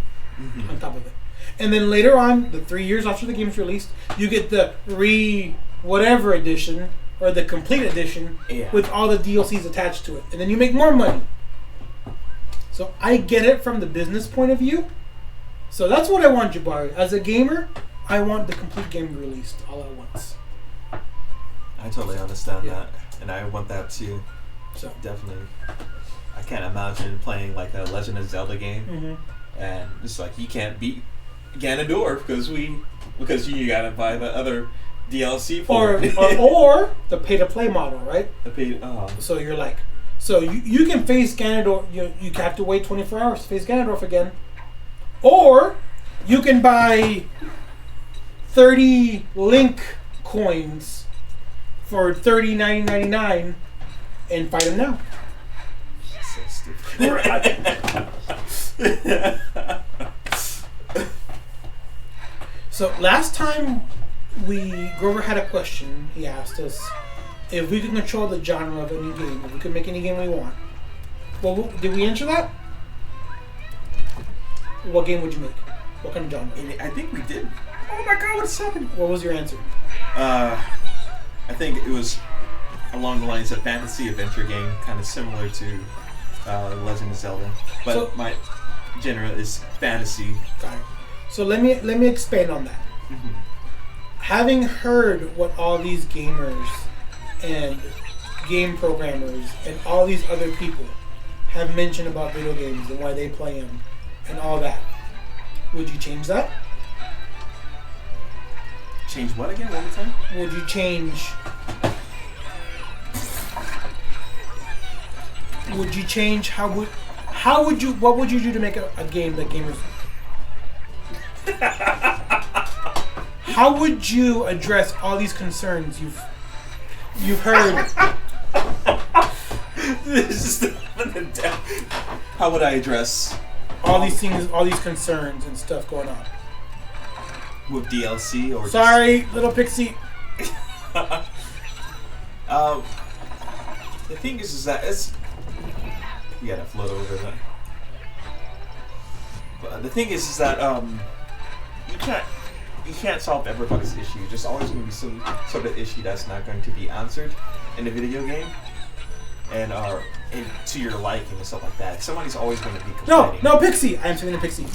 Speaker 2: on top of it. And then later on, the 3 years after the game's released, you get the whatever edition or the complete edition with all the DLCs attached to it. And then you make more money. So I get it from the business point of view. So that's what I want, Jabari. As a gamer, I want the complete game released all at once.
Speaker 3: I totally understand that, and I want that too.
Speaker 2: So
Speaker 3: definitely, I can't imagine playing like a Legend of Zelda game, and it's like you can't beat Ganondorf because you gotta buy the other DLC for it.
Speaker 2: or the pay to play model, right?
Speaker 3: The pay.
Speaker 2: So you're like, so you can face Ganondorf. You have to wait 24 hours to face Ganondorf again, or you can buy 30 Link coins for $39.99 and fight him now.
Speaker 3: So stupid.
Speaker 2: So last time Grover had a question. He asked us if we could control the genre of any game, if we could make any game we want. Well, did we answer that? What game would you make? What kind of genre?
Speaker 3: I think we did. Oh my god, what's happening?
Speaker 2: What was your answer?
Speaker 3: I think it was along the lines of fantasy adventure game, kind of similar to Legend of Zelda. But so, my genre is fantasy.
Speaker 2: Got it. So let me expand on that. Having heard what all these gamers and game programmers and all these other people have mentioned about video games and why they play them and all that, would you change that?
Speaker 3: Change what again? One more time?
Speaker 2: Would you change? Would you change? What would you do to make a game that gamers? How would you address all these concerns you've heard?
Speaker 3: This is how would I address
Speaker 2: all these things, all these concerns and stuff going on?
Speaker 3: With DLC or
Speaker 2: sorry, little pixie.
Speaker 3: The thing is that you gotta float over that. But the thing is that you can't solve everybody's issue. There's always going to be some sort of issue that's not going to be answered in a video game, and to your liking and stuff like that. Somebody's always going to be complaining.
Speaker 2: No, pixie. I am saying a pixie.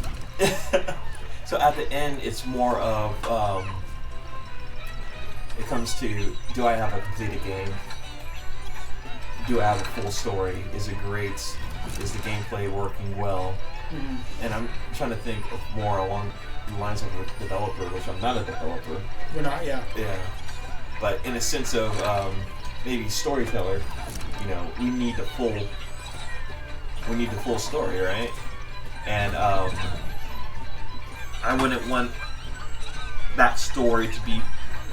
Speaker 3: So at the end, it's more of it comes to, do I have a completed game? Do I have a full story? Is it great? Is the gameplay working well? And I'm trying to think of more along the lines of a developer, which I'm not a developer.
Speaker 2: We're not, yeah.
Speaker 3: Yeah. But in a sense of maybe storyteller, we need the full story, right? And I wouldn't want that story to be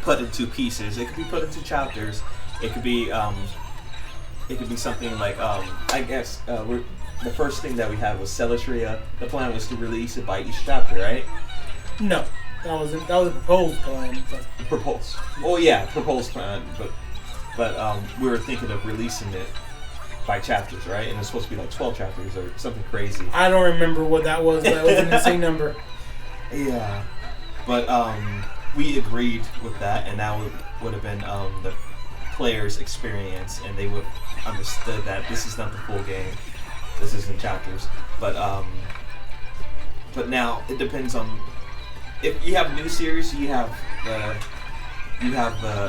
Speaker 3: put into pieces. It could be put into chapters. It could be something like I guess the first thing that we had was Celestria. The plan was to release it by each chapter, right?
Speaker 2: No, that was a proposed plan.
Speaker 3: Proposed. Oh yeah, proposed plan. But we were thinking of releasing it by chapters, right? And it's supposed to be like 12 chapters or something crazy.
Speaker 2: I don't remember what that was. That was an insane number.
Speaker 3: Yeah, but we agreed with that, and that would have been the player's experience, and they would have understood that this is not the full game. This isn't chapters, but now it depends on if you have a new series, you have the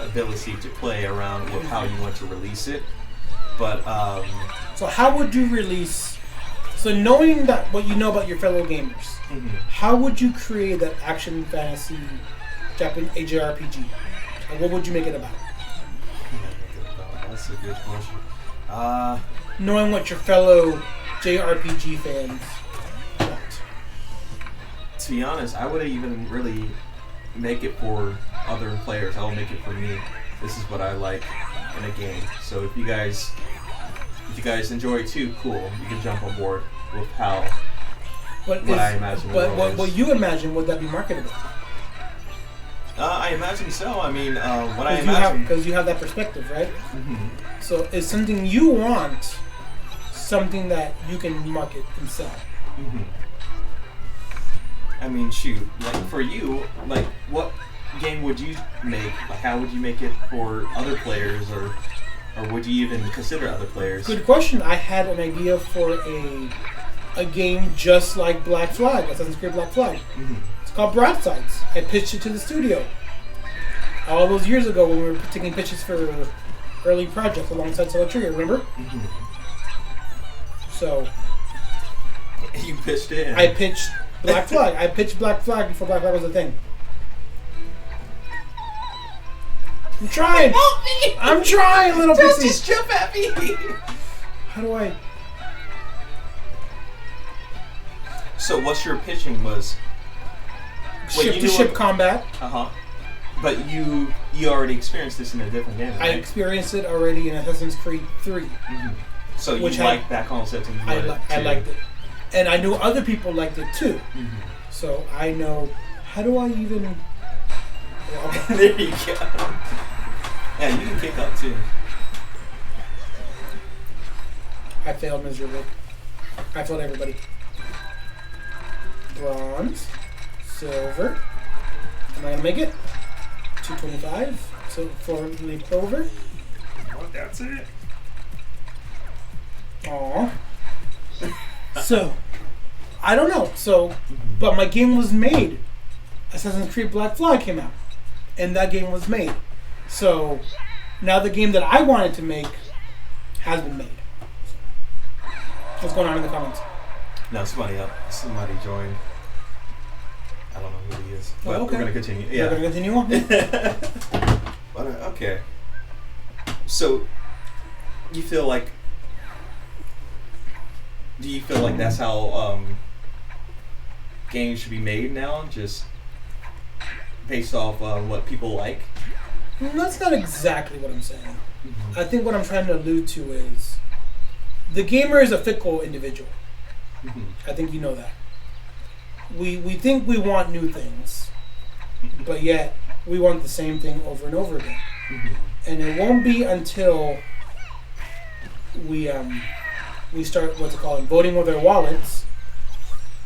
Speaker 3: ability to play around with how you want to release it. But
Speaker 2: so how would you release? So knowing that what you know about your fellow gamers, how would you create that action fantasy Japanese AJRPG? And what would you make it about?
Speaker 3: That's a good question.
Speaker 2: Knowing what your fellow JRPG fans want.
Speaker 3: To be honest, I wouldn't even really make it for other players. I will make it for me. This is what I like in a game. So if you guys enjoy it too, cool. You can jump on board with how I imagine.
Speaker 2: But what you imagine, would that be marketable?
Speaker 3: I imagine so. I mean, what I imagine
Speaker 2: because you have that perspective, right?
Speaker 3: Mm-hmm.
Speaker 2: So is something you want something that you can market himself?
Speaker 3: Mm-hmm. I mean, shoot, like for you, like what game would you make? Like, how would you make it for other players, or would you even consider other players?
Speaker 2: Good question. I had an idea for a game just like Black Flag, Assassin's Creed Black Flag.
Speaker 3: Mm-hmm.
Speaker 2: It's called Broadsides. I pitched it to the studio all those years ago when we were taking pitches for early projects alongside Solitaria, remember?
Speaker 3: Mm-hmm.
Speaker 2: So
Speaker 3: you pitched it.
Speaker 2: I pitched Black Flag. I pitched Black Flag before Black Flag was a thing. I'm trying.
Speaker 3: Help me!
Speaker 2: I'm trying, little pixie.
Speaker 3: Just jump at me.
Speaker 2: How do I?
Speaker 3: So what's your pitching was?
Speaker 2: Ship-to-ship combat.
Speaker 3: But you already experienced this in a different game, right?
Speaker 2: I experienced it already in Assassin's Creed 3.
Speaker 3: Mm-hmm. So you
Speaker 2: Which
Speaker 3: liked that concept and you
Speaker 2: I liked it. And I knew other people liked it too.
Speaker 3: Mm-hmm.
Speaker 2: So I know, how do I even...
Speaker 3: There you go. Yeah, you can kick up too.
Speaker 2: I failed miserably. I failed everybody. Bronze. Silver. Am I going to make it? 225. So 4 leap over.
Speaker 3: Well, that's it.
Speaker 2: Aww. So, I don't know. So, but my game was made. Assassin's Creed Black Flag came out. And that game was made. So, now the game that I wanted to make has been made. What's going on in the comments?
Speaker 3: No, somebody joined. I don't know who he is. But
Speaker 2: okay.
Speaker 3: We're going to continue. Yeah.
Speaker 2: We're going to continue on?
Speaker 3: But, okay. So, do you feel like that's how games should be made now? Just based off what people like?
Speaker 2: That's not exactly what I'm saying.
Speaker 3: Mm-hmm.
Speaker 2: I think what I'm trying to allude to is the gamer is a fickle individual.
Speaker 3: Mm-hmm.
Speaker 2: I think you know that. We think we want new things, but yet we want the same thing over and over again.
Speaker 3: Mm-hmm.
Speaker 2: And it won't be until we start voting with our wallets.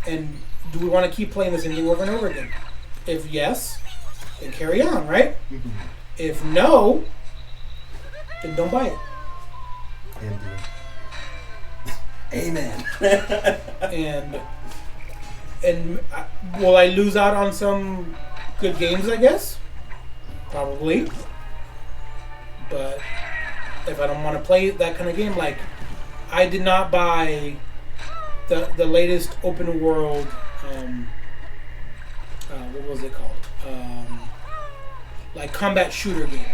Speaker 2: And do we want to keep playing the same thing over and over again? If yes, then carry on, right?
Speaker 3: Mm-hmm.
Speaker 2: If no, then don't buy it.
Speaker 3: Amen.
Speaker 2: And will I lose out on some good games, I guess? Probably. But if I don't want to play that kind of game, like I did not buy the latest open world, what was it called? Like combat shooter game.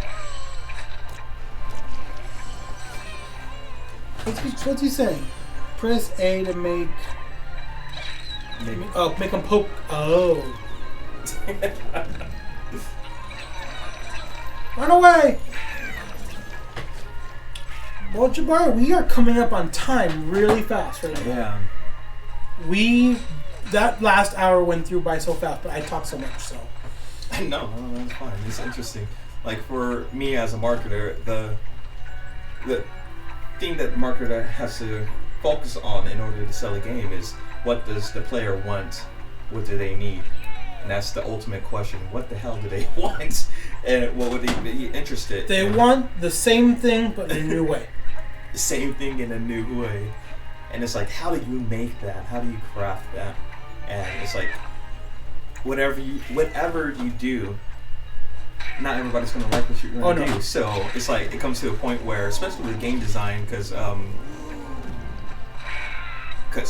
Speaker 2: What's he saying? Press A to make him poke. Oh. Run away! Well, Jabari, we are coming up on time really fast right now.
Speaker 3: Yeah.
Speaker 2: That last hour went through by so fast, but I talked so much, so.
Speaker 3: No, that's fine. It's interesting. Like for me as a marketer, the thing that the marketer has to focus on in order to sell a game is what does the player want, what do they need, And that's the ultimate question. What the hell do they want? And what would they be interested
Speaker 2: They
Speaker 3: in?
Speaker 2: want the same thing, but in a new way.
Speaker 3: The same thing in a new way. And it's like, how do you make that? How do you craft that? And it's like, whatever you do, not everybody's going to like what you're going to do. So it's like, it comes to a point where, especially with game design, because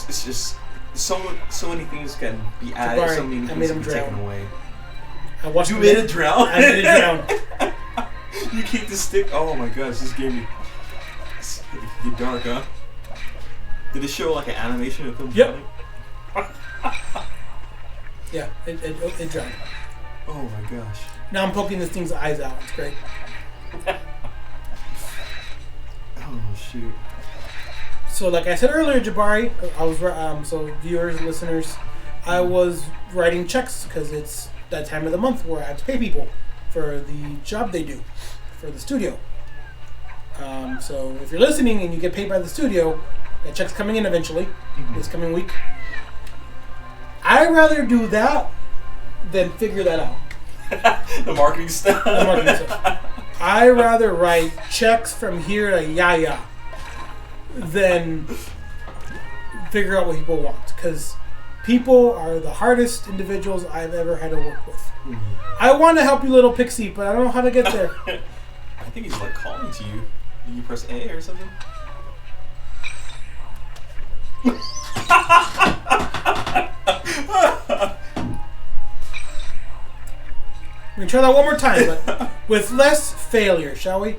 Speaker 3: it's just so many things can be added,
Speaker 2: Jabari,
Speaker 3: so many things can be taken away.
Speaker 2: You
Speaker 3: made it drown?
Speaker 2: I made it drown.
Speaker 3: You keep the stick. Oh my gosh, this game get dark, huh? Did it show like an animation of him drowning?
Speaker 2: Yeah, it drowned.
Speaker 3: Oh my gosh.
Speaker 2: Now I'm poking this thing's eyes out. It's great.
Speaker 3: Oh shoot.
Speaker 2: So, like I said earlier, Jabari, I was so viewers, listeners, I was writing checks because it's that time of the month where I have to pay people for the job they do for the studio. So if you're listening and you get paid by the studio, that check's coming in eventually this coming week. I'd rather do that than figure that out.
Speaker 3: The marketing stuff.
Speaker 2: I'd rather write checks from here to Yaya than figure out what people want, because people are the hardest individuals I've ever had to work with. I want to help you, little pixie, but I don't know how to get there.
Speaker 3: I think he's like calling to you. Did you press A or something?
Speaker 2: We can try that one more time, but with less failure, shall we?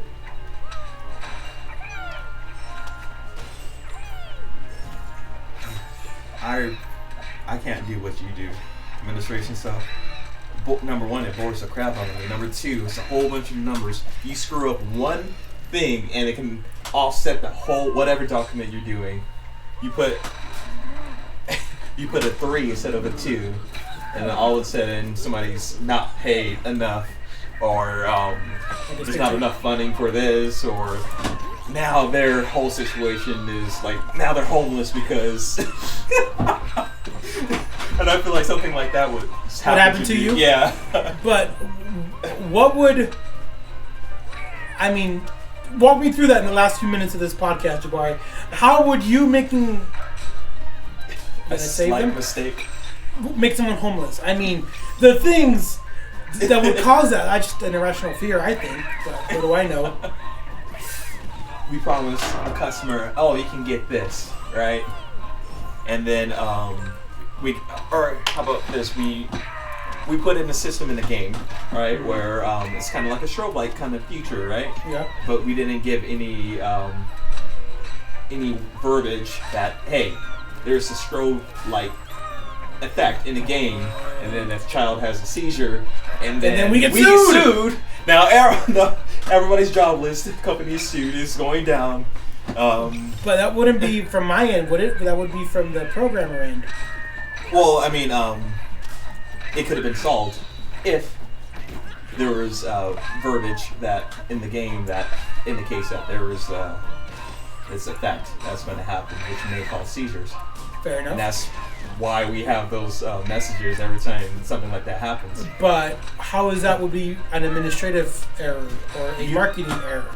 Speaker 3: I can't do what you do. Administration stuff. Number one, it bores the crap out of me. Number two, it's a whole bunch of numbers. You screw up one thing and it can offset the whole whatever document you're doing. You put a 3 instead of a 2, and then all of a sudden somebody's not paid enough, or there's not enough funding for this, or now their whole situation is like, now they're homeless because and I feel like something like that would
Speaker 2: happen to you.
Speaker 3: Yeah.
Speaker 2: But what would, I mean, walk me through that in the last few minutes of this podcast, Jabari. How would you making
Speaker 3: a slight mistake
Speaker 2: make someone homeless? I mean, the things that would cause that, I just an irrational fear, I think. But what do I know?
Speaker 3: We promise the customer, oh, you can get this, right? And then or how about this? We put in a system in the game, right, where it's kind of like a strobe light kind of feature, right?
Speaker 2: Yeah.
Speaker 3: But we didn't give any verbiage that, hey, there's a strobe light effect in the game, and then if a child has a seizure, and then we get sued. Now everybody's jobless. The company's sued. Is going down.
Speaker 2: But that wouldn't be from my end, would it? That would be from the programmer end.
Speaker 3: Well, I mean, it could have been solved if there was verbiage that in the game that indicates that there was this effect that's going to happen, which may cause seizures.
Speaker 2: Fair enough.
Speaker 3: And that's why we have those messages every time something like that happens.
Speaker 2: But how is that would be an administrative error or a marketing error?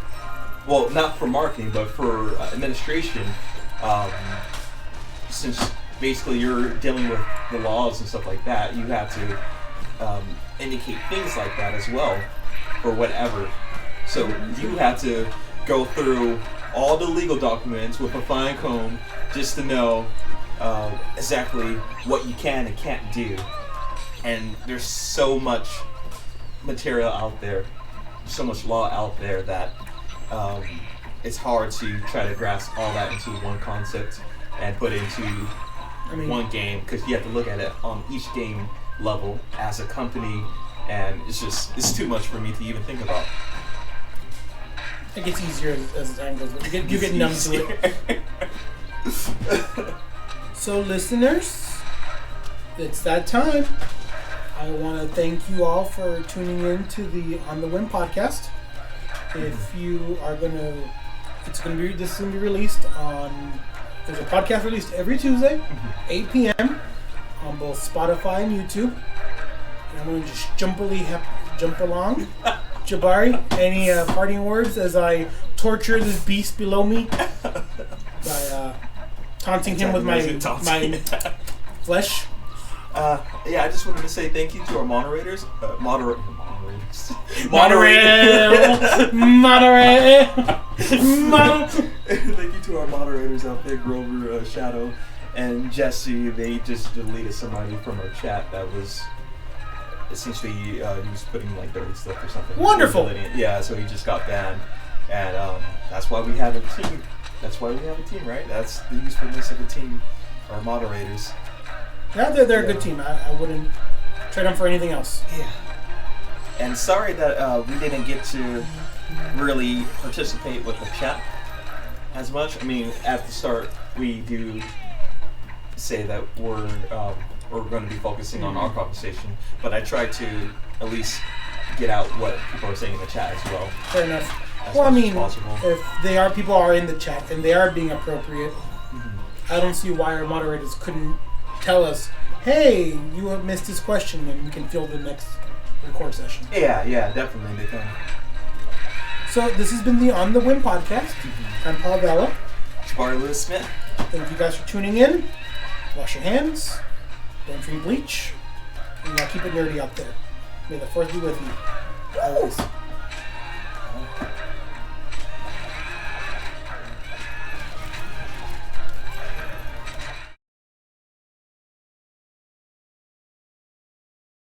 Speaker 3: Well, not for marketing, but for administration, since basically you're dealing with the laws and stuff like that, you have to indicate things like that as well for whatever. So you have to go through all the legal documents with a fine comb just to know exactly what you can and can't do. And there's so much material out there, so much law out there that it's hard to try to grasp all that into one concept and put into one game, because you have to look at it on each game level as a company, and it's too much for me to even think about.
Speaker 2: It gets easier as the time goes on. You get numb to it. So, listeners, it's that time. I want to thank you all for tuning in to the On the Whim podcast. If you are this is going to be released on. There's a podcast released every Tuesday, 8 p.m. on both Spotify and YouTube. And I'm going to just jump along. Jabari, any parting words as I torture this beast below me by taunting him with my flesh?
Speaker 3: Yeah, I just wanted to say thank you to our moderators. Monorail. Thank you to our moderators out there, Grover, Shadow, and Jesse. They just deleted somebody from our chat that was essentially he was putting like dirty stuff or something.
Speaker 2: Wonderful.
Speaker 3: Yeah, so he just got banned, and that's why we have a team. That's why we have a team, right? That's the usefulness of a team. Our moderators.
Speaker 2: Yeah, they're a good team. I wouldn't trade them for anything else.
Speaker 3: Yeah. And sorry that we didn't get to really participate with the chat as much. I mean, at the start, we do say that we're going to be focusing on our conversation, but I try to at least get out what people are saying in the chat as well.
Speaker 2: Fair enough.
Speaker 3: As
Speaker 2: Well, I
Speaker 3: much as
Speaker 2: mean,
Speaker 3: possible.
Speaker 2: if people are in the chat and they are being appropriate, I don't see why our moderators couldn't tell us, hey, you have missed this question, and we can fill the next record session.
Speaker 3: Yeah, definitely they can.
Speaker 2: So this has been the On the Whim podcast. I'm Paul Bella.
Speaker 3: Jabari Lewis Smith.
Speaker 2: Thank you guys for tuning in. Wash your hands. Don't drink bleach. And keep it nerdy out there. May the 4th be with you. Always.